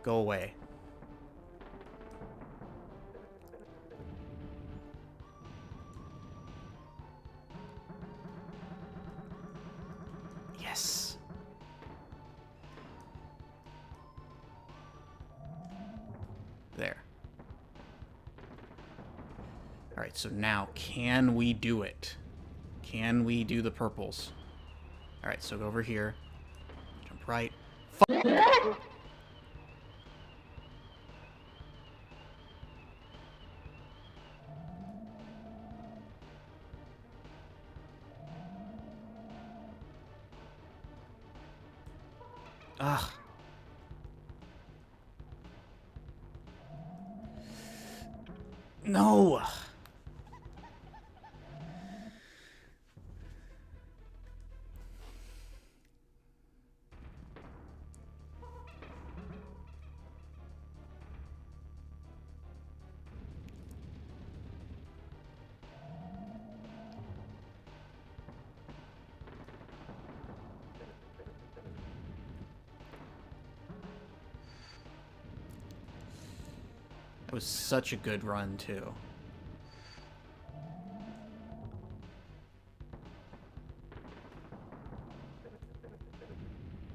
Go away. Yes. There. All right, so now can we do it? Can we do the purples? All right, so go over here. Jump right. Ugh. No. It was such a good run, too.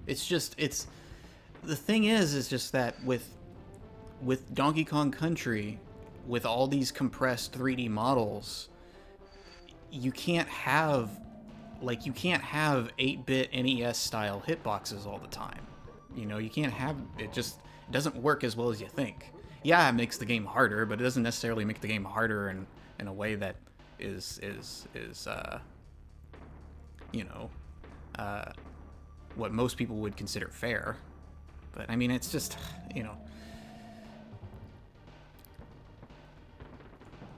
It's just, it's... The thing is just that with Donkey Kong Country, with all these compressed 3D models, you can't have, like, you can't have 8-bit NES-style hitboxes all the time. You know, you can't have... It just it doesn't work as well as you think. Yeah, it makes the game harder, but it doesn't necessarily make the game harder in a way that is you know, what most people would consider fair. But I mean, it's just, you know,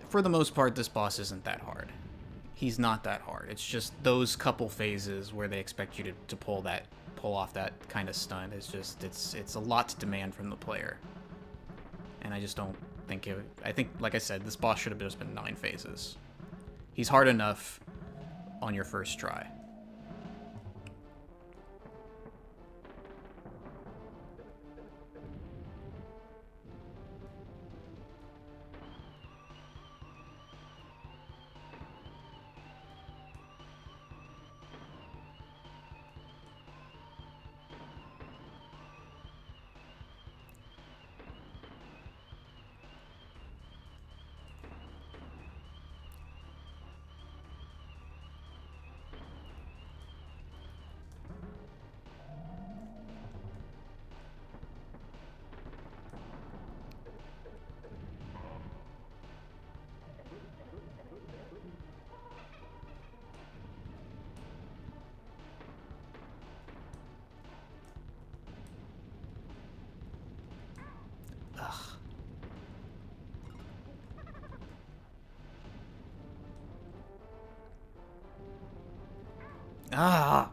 for the most part, this boss isn't that hard. He's not that hard. It's just those couple phases where they expect you to pull off that kind of stunt. It's just it's a lot to demand from the player. And I just don't think I think, like I said, this boss should have just been 9 phases. He's hard enough on your first try. Ah!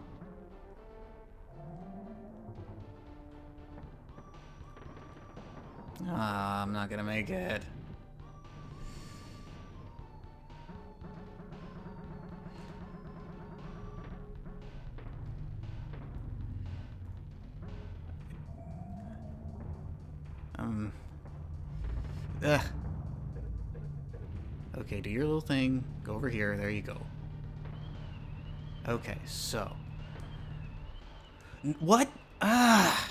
Ah, I'm not gonna make it. Ugh. Okay, do your little thing. Go over here. There you go. Okay, so. What? Ah!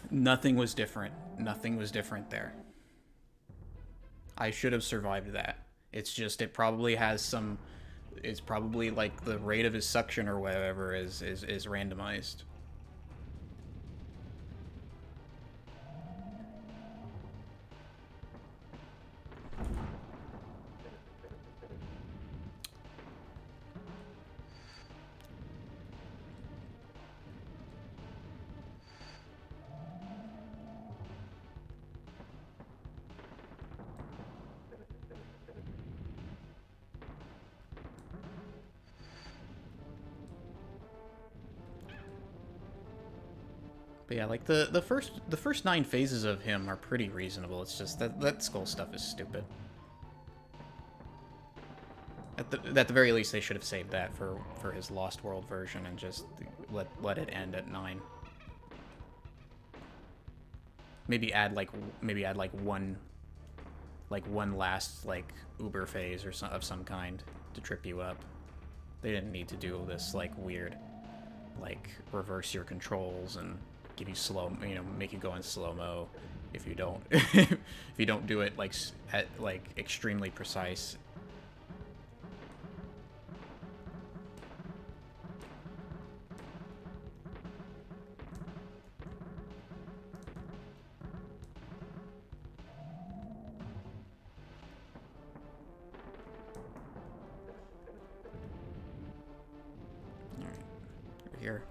Nothing was different. Nothing was different there. I should have survived that. It's just, it probably has some... It's probably like the rate of his suction or whatever is randomized. But yeah, like the first 9 phases of him are pretty reasonable. It's just that skull stuff is stupid. At the very least, they should have saved that for his Lost World version and just let it end at 9. Maybe add like one last like Uber phase or of some kind to trip you up. They didn't need to do this like weird like reverse your controls and give you slow, make you go in slow-mo if you don't if you don't do it like at like extremely precise. All right, over here.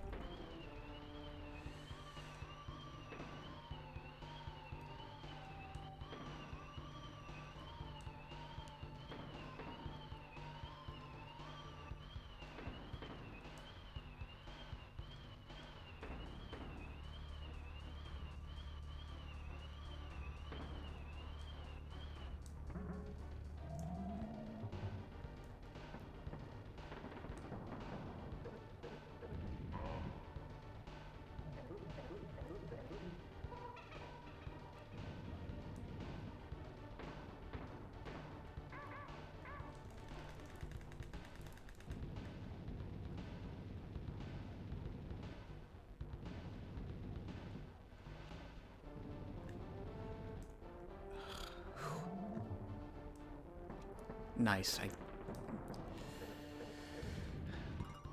Nice.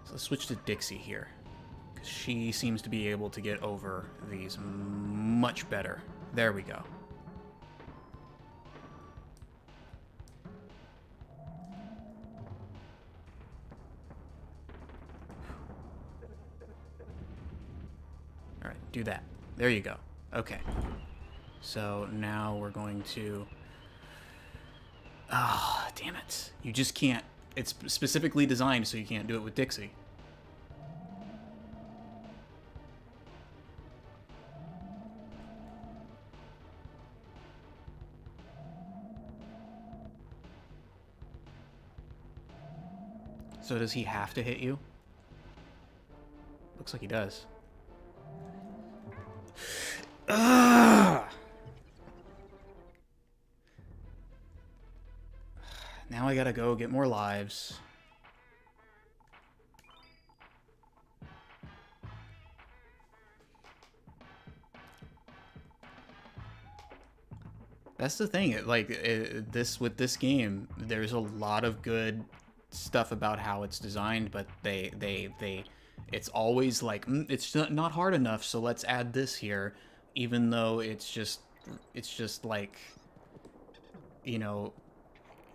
So let's switch to Dixie here, because she seems to be able to get over these much better. There we go. All right, do that. There you go. Okay. So now we're going to... Ah, oh, damn it. You just can't... It's specifically designed so you can't do it with Dixie. So does he have to hit you? Looks like he does. Ugh! Now I gotta go get more lives. That's the thing. With this game, there's a lot of good stuff about how it's designed, but it's always like it's not hard enough, so let's add this here, even though it's just like, you know,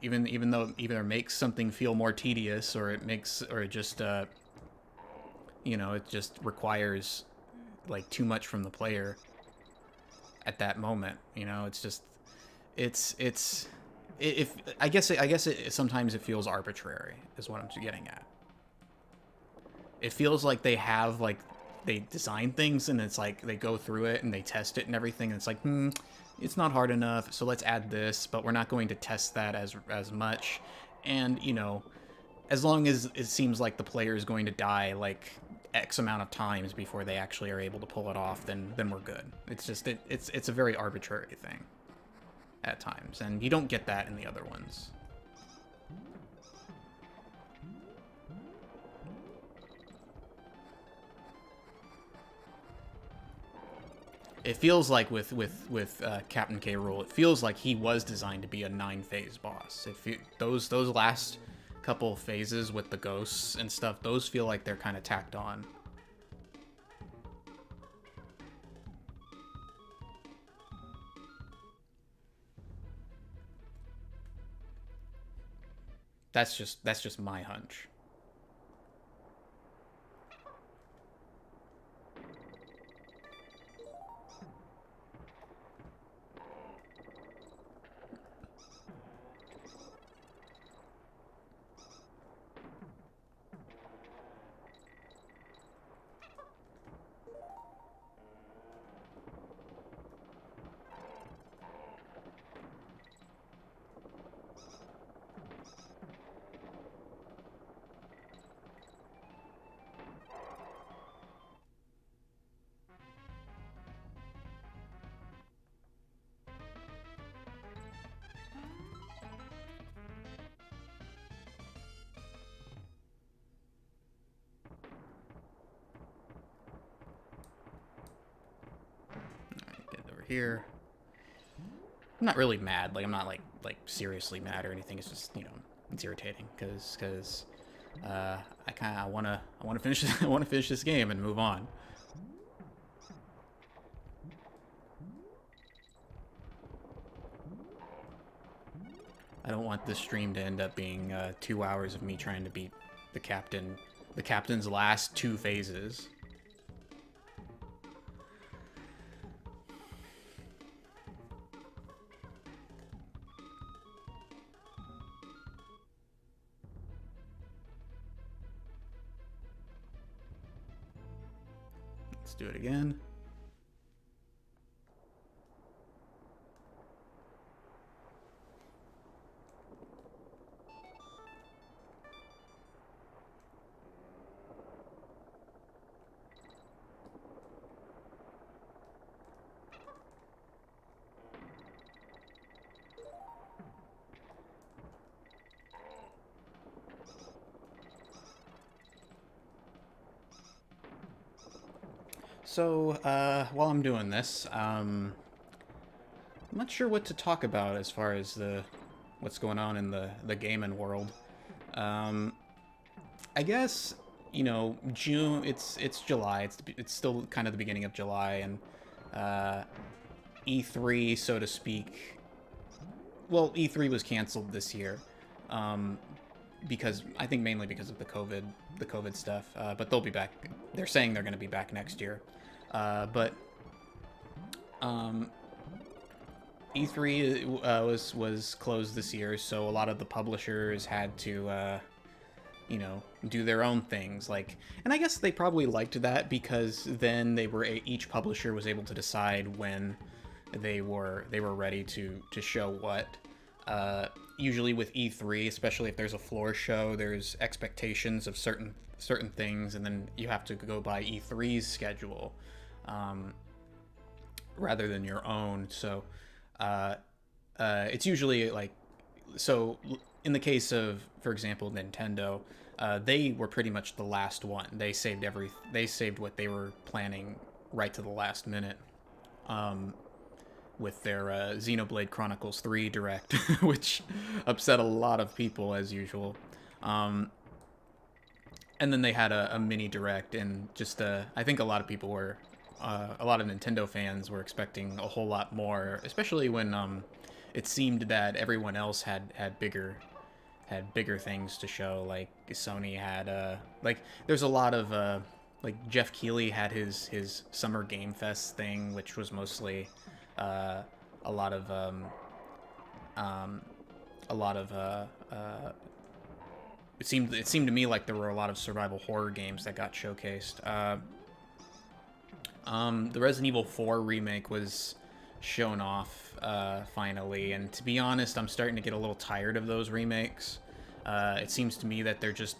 even though either makes something feel more tedious or it just you know, it just requires like too much from the player at that moment. You know, it's just I guess it sometimes it feels arbitrary is what I'm getting at. It feels like they design things and it's like they go through it and they test it and everything and it's like, it's not hard enough, so let's add this, but we're not going to test that as much. And, you know, as long as it seems like the player is going to die like X amount of times before they actually are able to pull it off, then we're good. It's just it's a very arbitrary thing at times, and you don't get that in the other ones. It feels like with Kaptain K Rool, it feels like he was designed to be a 9-phase boss. Those last couple phases with the ghosts and stuff, those feel like they're kind of tacked on. That's just my hunch. Here, I'm not really mad. Like, I'm not like seriously mad or anything. It's just, you know, it's irritating because I want to finish I want to finish this game and move on. I don't want this stream to end up being 2 hours of me trying to beat the captain's last 2 phases. Let's do it again. So, while I'm doing this, I'm not sure what to talk about as far as what's going on in the gaming world. I guess, you know, June. It's July. It's still kind of the beginning of July, and E3, so to speak. Well, E3 was canceled this year, because I think mainly because of the COVID stuff. But they'll be back. They're saying they're going to be back next year. E3 was closed this year, so a lot of the publishers had to you know, do their own things. Like, and I guess they probably liked that because then each publisher was able to decide when they were ready to show what. Usually with E3, especially if there's a floor show, there's expectations of certain things, and then you have to go by E3's schedule rather than your own. So it's usually like, so in the case of, for example, Nintendo, they were pretty much the last one. They saved what they were planning right to the last minute. With their Xenoblade Chronicles 3 Direct, which upset a lot of people as usual. And then they had a mini Direct, and just I think a lot of people were, a lot of Nintendo fans were expecting a whole lot more, especially when it seemed that everyone else had bigger things to show. Like Sony had like there's a lot of like Jeff Keighley had his Summer Game Fest thing, which was mostly a lot of it seemed to me like there were a lot of survival horror games that got showcased. The Resident Evil 4 remake was shown off finally, and to be honest, I'm starting to get a little tired of those remakes. It seems to me that they're just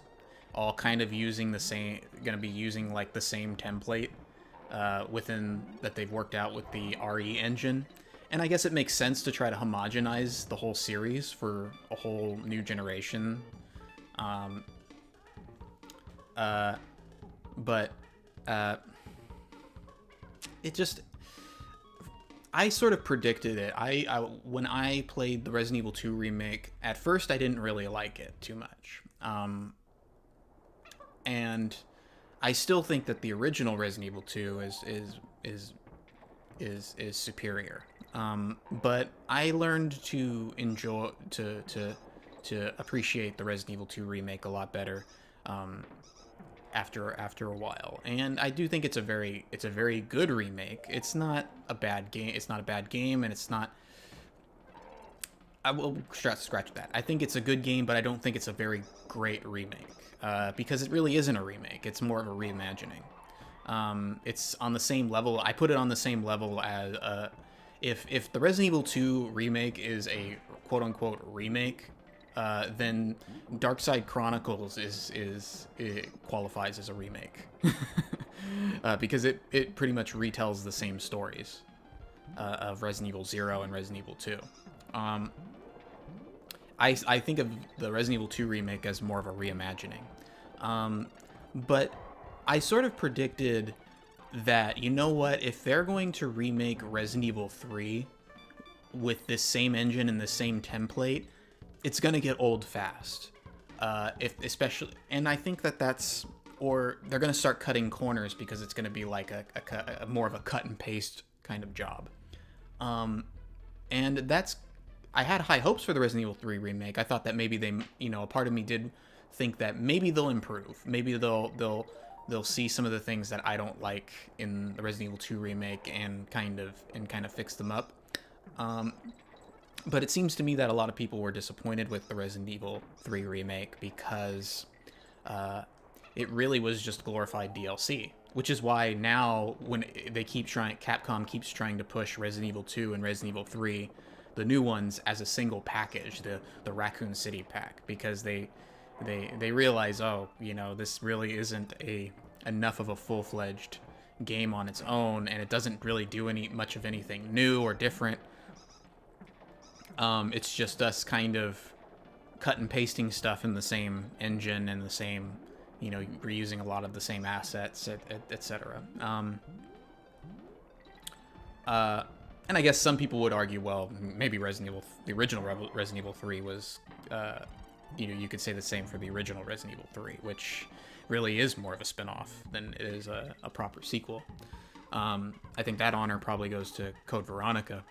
all kind of using the same, gonna be using like the same template within that they've worked out with the RE engine. And I guess it makes sense to try to homogenize the whole series for a whole new generation. But it just, I sort of predicted it. When I played the Resident Evil 2 remake, at first I didn't really like it too much. And I still think that the original Resident Evil 2 is superior. But I learned to enjoy to appreciate the Resident Evil 2 remake a lot better after a while. And I do think it's a very good remake. It's not a bad game. It's not a bad game, and it's not. I will scratch that. I think it's a good game, but I don't think it's a very great remake. Because it really isn't a remake. It's more of a reimagining. It's on the same level. I put it on the same level as if the Resident Evil 2 remake is a quote-unquote remake, then Darkside Chronicles it qualifies as a remake. Because it pretty much retells the same stories of Resident Evil 0 and Resident Evil 2. I think of the Resident Evil 2 remake as more of a reimagining. But I sort of predicted that, you know what, if they're going to remake Resident Evil 3 with this same engine and the same template, it's going to get old fast. Especially, and I think that's, or they're going to start cutting corners because it's going to be like a more of a cut and paste kind of job. And that's, I had high hopes for the Resident Evil 3 remake. I thought that maybe they, you know, a part of me did think that maybe they'll improve. Maybe they'll see some of the things that I don't like in the Resident Evil 2 remake and kind of fix them up. But it seems to me that a lot of people were disappointed with the Resident Evil 3 remake because it really was just glorified DLC. Which is why now, when they keep trying, Capcom keeps trying to push Resident Evil 2 and Resident Evil 3, the new ones, as a single package, the Raccoon City pack, because they realize, oh, you know, this really isn't enough of a full-fledged game on its own, and it doesn't really do much of anything new or different. It's just us kind of cut and pasting stuff in the same engine and the same, you know, reusing a lot of the same assets, etc. And I guess some people would argue, well, maybe the original Resident Evil 3 was, you know, you could say the same for the original Resident Evil 3, which really is more of a spin-off than it is a proper sequel. I think that honor probably goes to Code Veronica.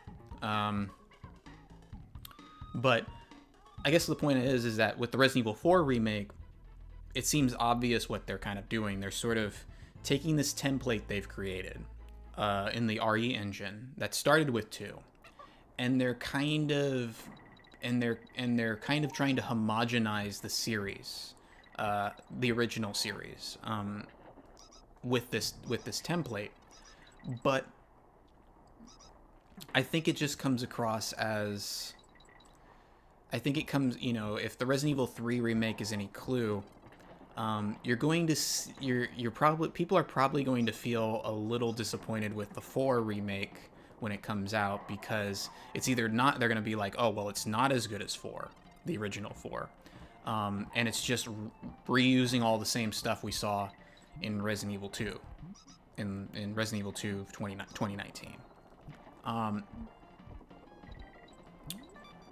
But I guess the point is that with the Resident Evil 4 remake, it seems obvious what they're kind of doing. They're sort of taking this template they've created in the RE engine that started with 2, and they're kind of trying to homogenize the series, the original series, with this template. But I think it just comes across as, I think it comes, you know, if the Resident Evil 3 remake is any clue, you're going to, people are probably going to feel a little disappointed with the 4 remake when it comes out, because it's either not, they're going to be like, oh, well, it's not as good as 4, the original 4, and it's just reusing all the same stuff we saw in Resident Evil 2, in Resident Evil 2 2019.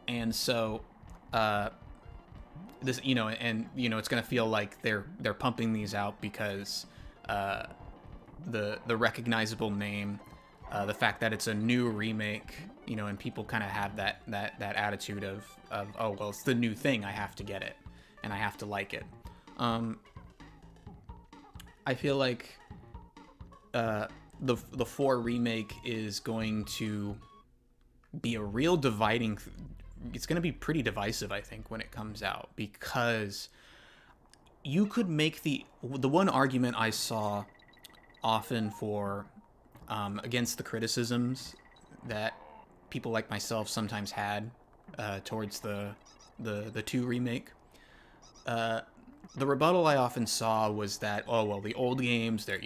And so, this, you know, and, you know, it's going to feel like they're pumping these out because, the recognizable name, the fact that it's a new remake, you know, and people kind of have that attitude of, oh, well, it's the new thing, I have to get it, and I have to like it. I feel like, the 4 remake is going to be a real dividing, it's going to be pretty divisive, I think, when it comes out, because you could make the one argument I saw often for, against the criticisms that people like myself sometimes had, towards the 2 remake, the rebuttal I often saw was that, oh, well, the old games, they're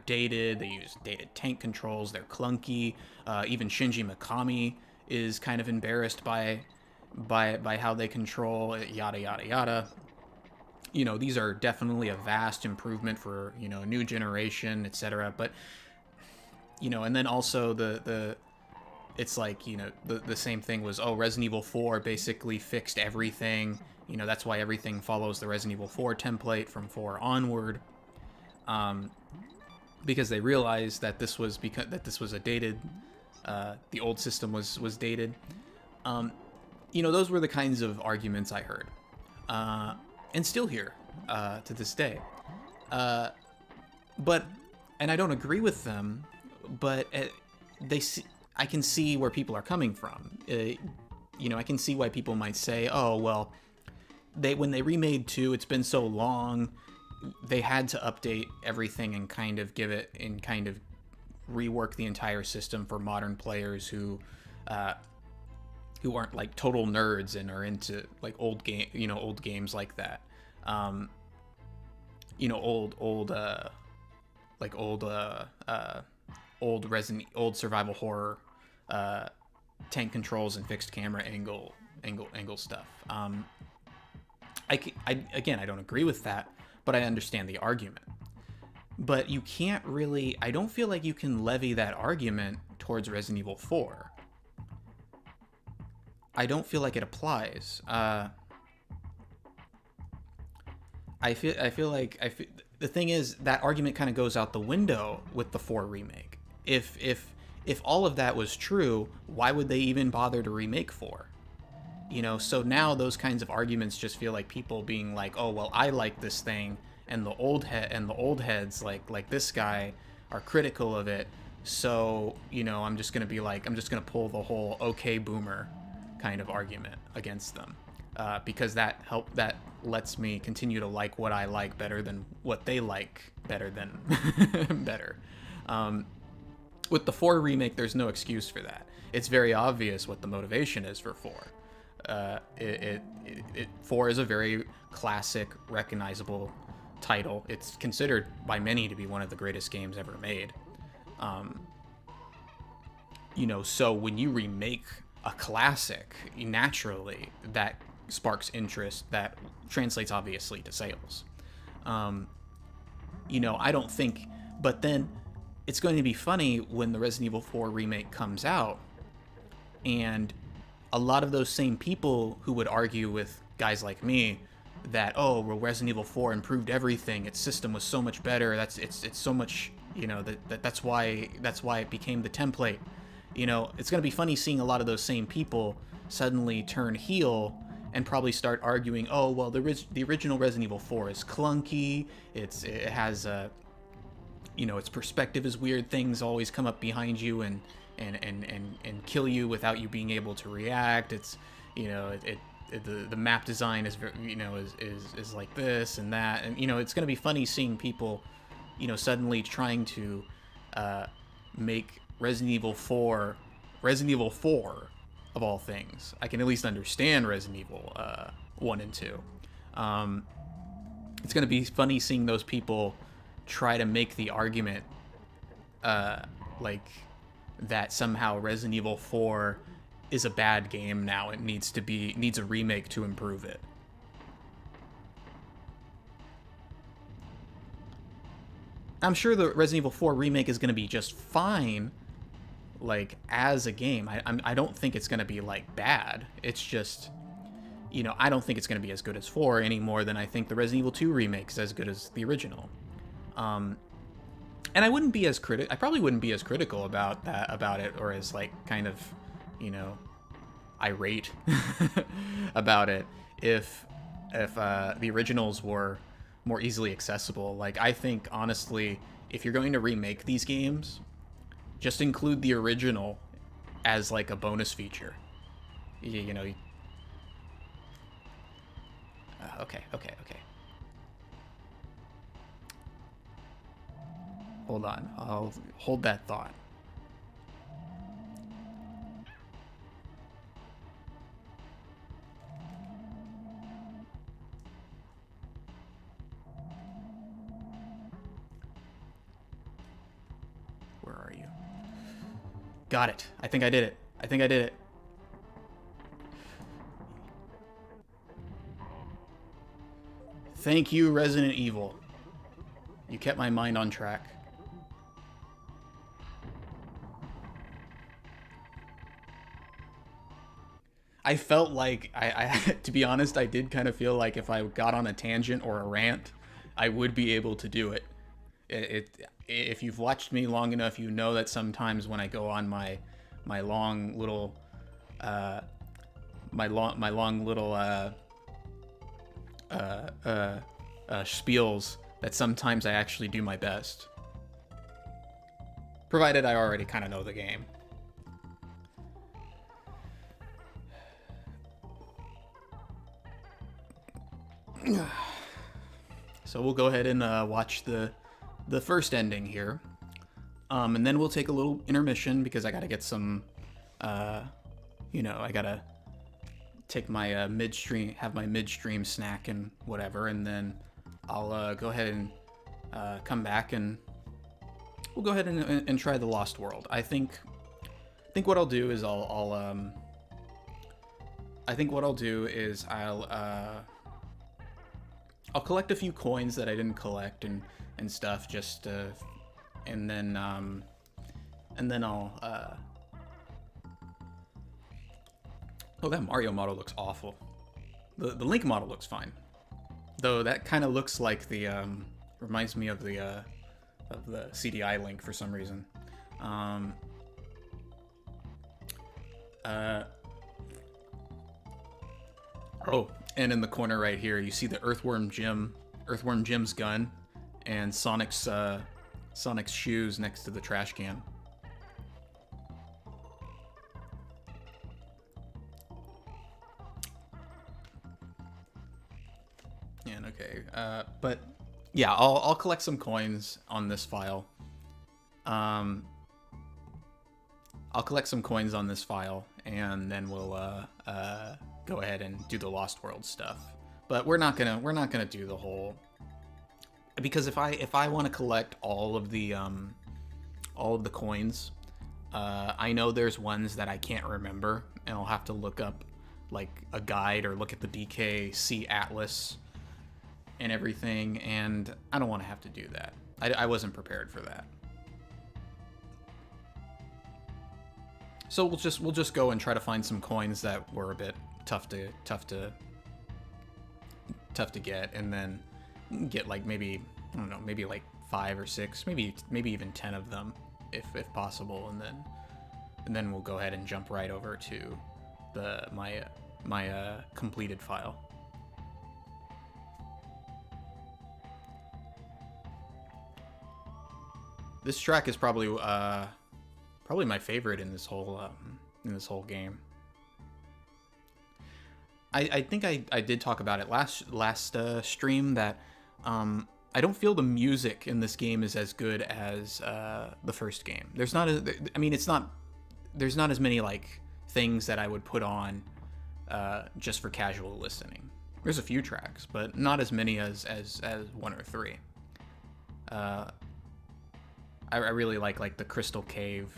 dated, they use dated tank controls, they're clunky, even Shinji Mikami is kind of embarrassed by how they control it, yada yada yada. You know, these are definitely a vast improvement for, you know, a new generation, etc. But, you know, and then also the it's like, you know, the same thing was, oh, Resident Evil 4 basically fixed everything. You know, that's why everything follows the Resident Evil 4 template from 4 onward. Because they realized that this was a dated, the old system was dated. You know, those were the kinds of arguments I heard, and still hear, to this day. But, and I don't agree with them, but I can see where people are coming from. You know, I can see why people might say, oh, well, when they remade 2, it's been so long, they had to update everything and kind of rework the entire system for modern players who aren't like total nerds and are into like old games like that. You know, old survival horror, tank controls and fixed camera angle stuff. Again, I don't agree with that, but I understand the argument. But you can't really, I don't feel like you can levy that argument towards Resident Evil 4. I don't feel like it applies. The thing is, that argument kind of goes out the window with the 4 remake. If all of that was true, why would they even bother to remake 4? You know, so now those kinds of arguments just feel like people being like, oh, well, I like this thing, and the old heads like this guy are critical of it. So, you know, I'm just gonna pull the whole okay boomer kind of argument against them, because that lets me continue to like what I like better than what they like better than better. With the 4 remake, there's no excuse for that. It's very obvious what the motivation is for 4. 4 is a very classic, recognizable title. It's considered by many to be one of the greatest games ever made. You know, so when you remake a classic, naturally that sparks interest, that translates obviously to sales. You know, I don't think, but then it's going to be funny when the Resident Evil 4 remake comes out, and a lot of those same people who would argue with guys like me that, oh, well, Resident Evil 4 improved everything, its system was so much better, it's so much, you know, that's why it became the template. You know, it's going to be funny seeing a lot of those same people suddenly turn heel and probably start arguing, oh, well, the original Resident Evil 4 is clunky, it has a, you know, its perspective is weird, things always come up behind you, and and kill you without you being able to react. It's, you know, the map design is, you know, is like this and that, and, you know, it's gonna be funny seeing people, you know, suddenly trying to make Resident Evil 4 of all things. I can at least understand Resident Evil 1 and 2. It's gonna be funny seeing those people try to make the argument like that somehow Resident Evil 4 is a bad game now. It needs a remake to improve it. I'm sure the Resident Evil 4 remake is going to be just fine, like, as a game. I don't think it's going to be, like, bad. It's just, you know, I don't think it's going to be as good as 4 any more than I think the Resident Evil 2 remake is as good as the original. And I probably wouldn't be as critical about it, or as, like, kind of, you know, irate about it if the originals were more easily accessible. Like, I think, honestly, if you're going to remake these games, just include the original as, like, a bonus feature. You know... Okay. Hold on. I'll hold that thought. Where are you? Got it. I think I did it. Thank you, Resident Evil. You kept my mind on track. I felt like, to be honest, I did kind of feel like if I got on a tangent or a rant, I would be able to do it. If you've watched me long enough, you know that sometimes when I go on my long little spiels, that sometimes I actually do my best, provided I already kind of know the game. So we'll go ahead and watch the first ending here, and then we'll take a little intermission because I gotta get some, you know, I gotta take my have my midstream snack and whatever, and then I'll go ahead and come back, and we'll go ahead and try the Lost World. I think what I'll do is I'll collect a few coins that I didn't collect and stuff, just and then I'll oh, that Mario model looks awful. The Link model looks fine, though. That kind of looks like the reminds me of the CDI Link for some reason. Oh, and in the corner right here, you see the Earthworm Jim's gun, and Sonic's shoes next to the trash can. And okay, but yeah, I'll collect some coins on this file. I'll collect some coins on this file, and then we'll go ahead and do the Lost World stuff. But we're not gonna do the whole, because if I want to collect all of the coins, I know there's ones that I can't remember, and I'll have to look up like a guide or look at the BKC Atlas and everything, and I don't want to have to do that. I wasn't prepared for that. So we'll just go and try to find some coins that were a bit tough to get, and then get like maybe, I don't know, maybe like 5 or 6, maybe even 10 of them if possible, and then we'll go ahead and jump right over to my completed file. This track is probably probably my favorite in this whole game. I think I did talk about it last stream that I don't feel the music in this game is as good as the first game. There's not there's not as many like things that I would put on just for casual listening. There's a few tracks, but not as many as 1 or 3. I really like the Crystal Cave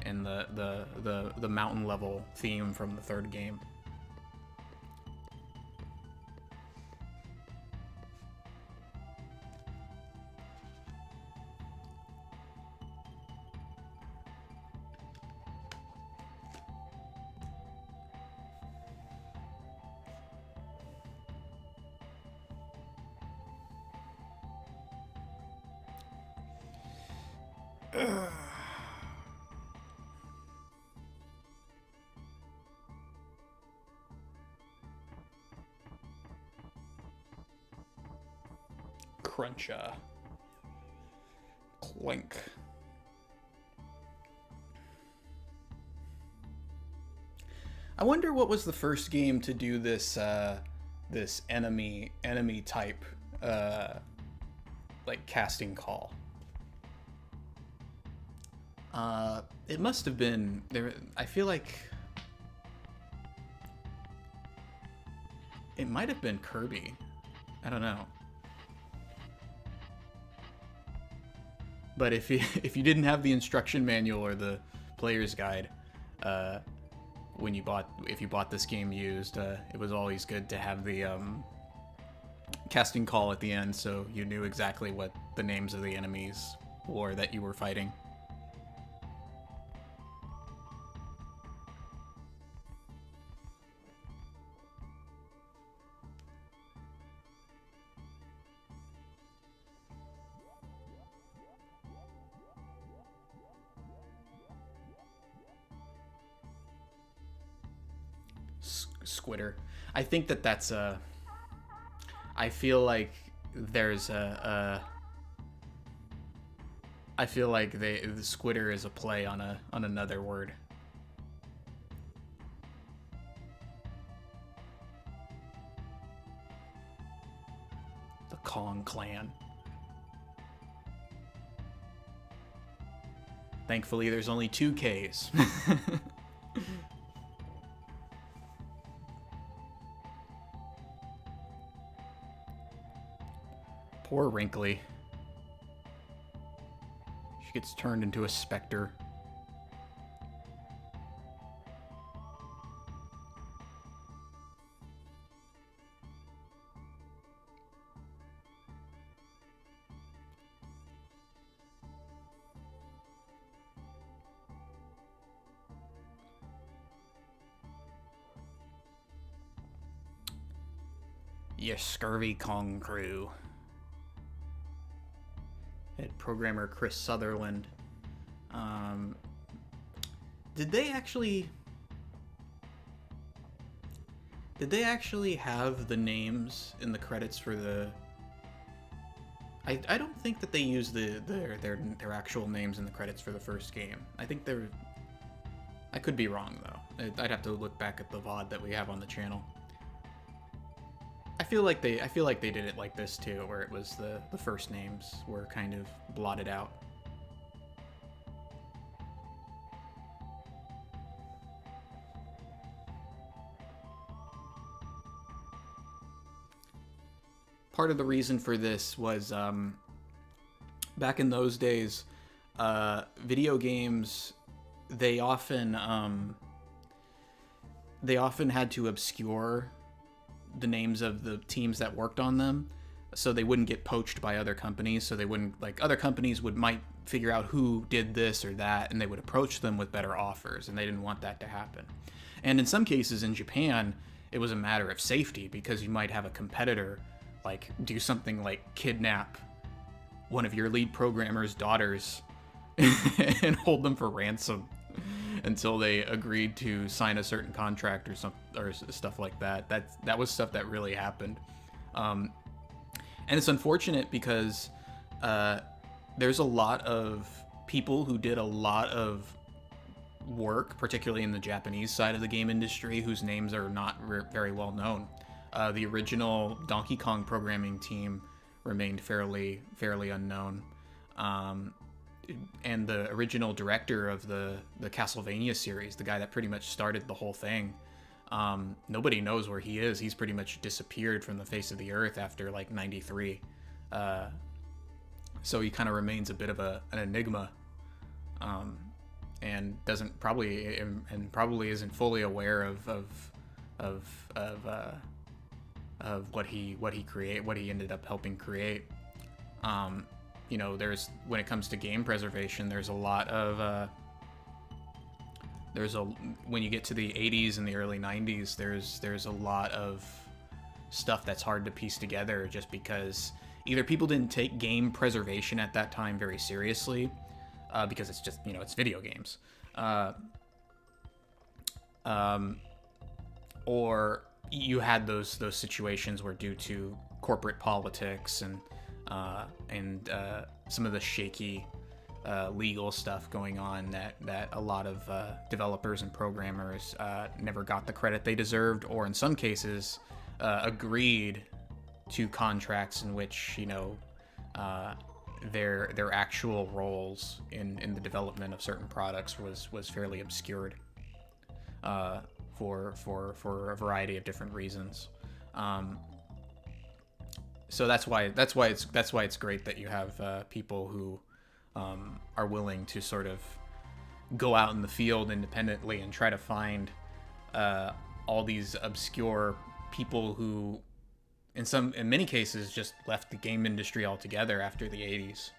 and the mountain level theme from the third game. Cruncha. Clink. I wonder what was the first game to do this this enemy type like casting call. It must have been there. I feel like it might have been Kirby. I don't know. But if you didn't have the instruction manual or the player's guide, if you bought this game used, it was always good to have the casting call at the end, so you knew exactly what the names of the enemies were that you were fighting. Squitter. I think that's a... I feel like there's I feel like the Squitter is a play on another word. The Kong clan. Thankfully, there's only 2 Ks. Poor Wrinkly. She gets turned into a specter. You scurvy Kong crew. Head programmer Chris Sutherland. Did they actually have the names in the credits for the... I don't think that they used their actual names in the credits for the first game. I think they're... I could be wrong though. I'd have to look back at the VOD that we have on the channel. I feel like they did it like this too, where it was the first names were kind of blotted out. Part of the reason for this was back in those days, video games, they often had to obscure the names of the teams that worked on them, so they wouldn't get poached by other companies. So they wouldn't, like, other companies might figure out who did this or that, and they would approach them with better offers, and they didn't want that to happen. And in some cases in Japan, it was a matter of safety, because you might have a competitor like do something like kidnap one of your lead programmer's daughters and hold them for ransom until they agreed to sign a certain contract or stuff like that. That was stuff that really happened. And it's unfortunate because there's a lot of people who did a lot of work, particularly in the Japanese side of the game industry, whose names are not very well known. The original Donkey Kong programming team remained fairly unknown. And the original director of the Castlevania series, the guy that pretty much started the whole thing, nobody knows where he is. He's pretty much disappeared from the face of the earth after like 93. So he kind of remains a bit of an enigma, and probably isn't fully aware of what he ended up helping create. You know, when it comes to game preservation, there's a lot of when you get to the 80s and the early 90s, there's a lot of stuff that's hard to piece together, just because either people didn't take game preservation at that time very seriously, because it's just, you know, it's video games, or you had those situations where, due to corporate politics and some of the shaky legal stuff going on, that a lot of developers and programmers never got the credit they deserved, or in some cases agreed to contracts in which, you know, their actual roles in the development of certain products was fairly obscured, for a variety of different reasons. So that's why it's great that you have people who are willing to sort of go out in the field independently and try to find all these obscure people who, in many cases, just left the game industry altogether after the 80s,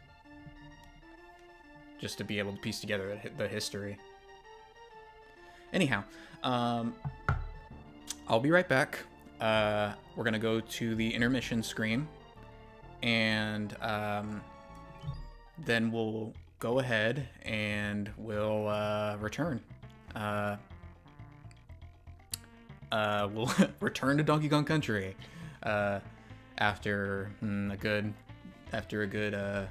just to be able to piece together the history. Anyhow, I'll be right back. We're gonna go to the intermission screen, and then we'll go ahead and we'll return. We'll return to Donkey Kong Country after a good I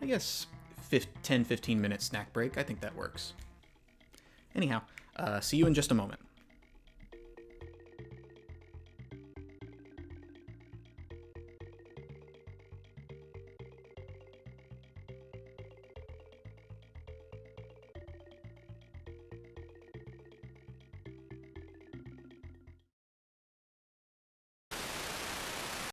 guess 10-15 minute snack break. I think that works. Anyhow, see you in just a moment.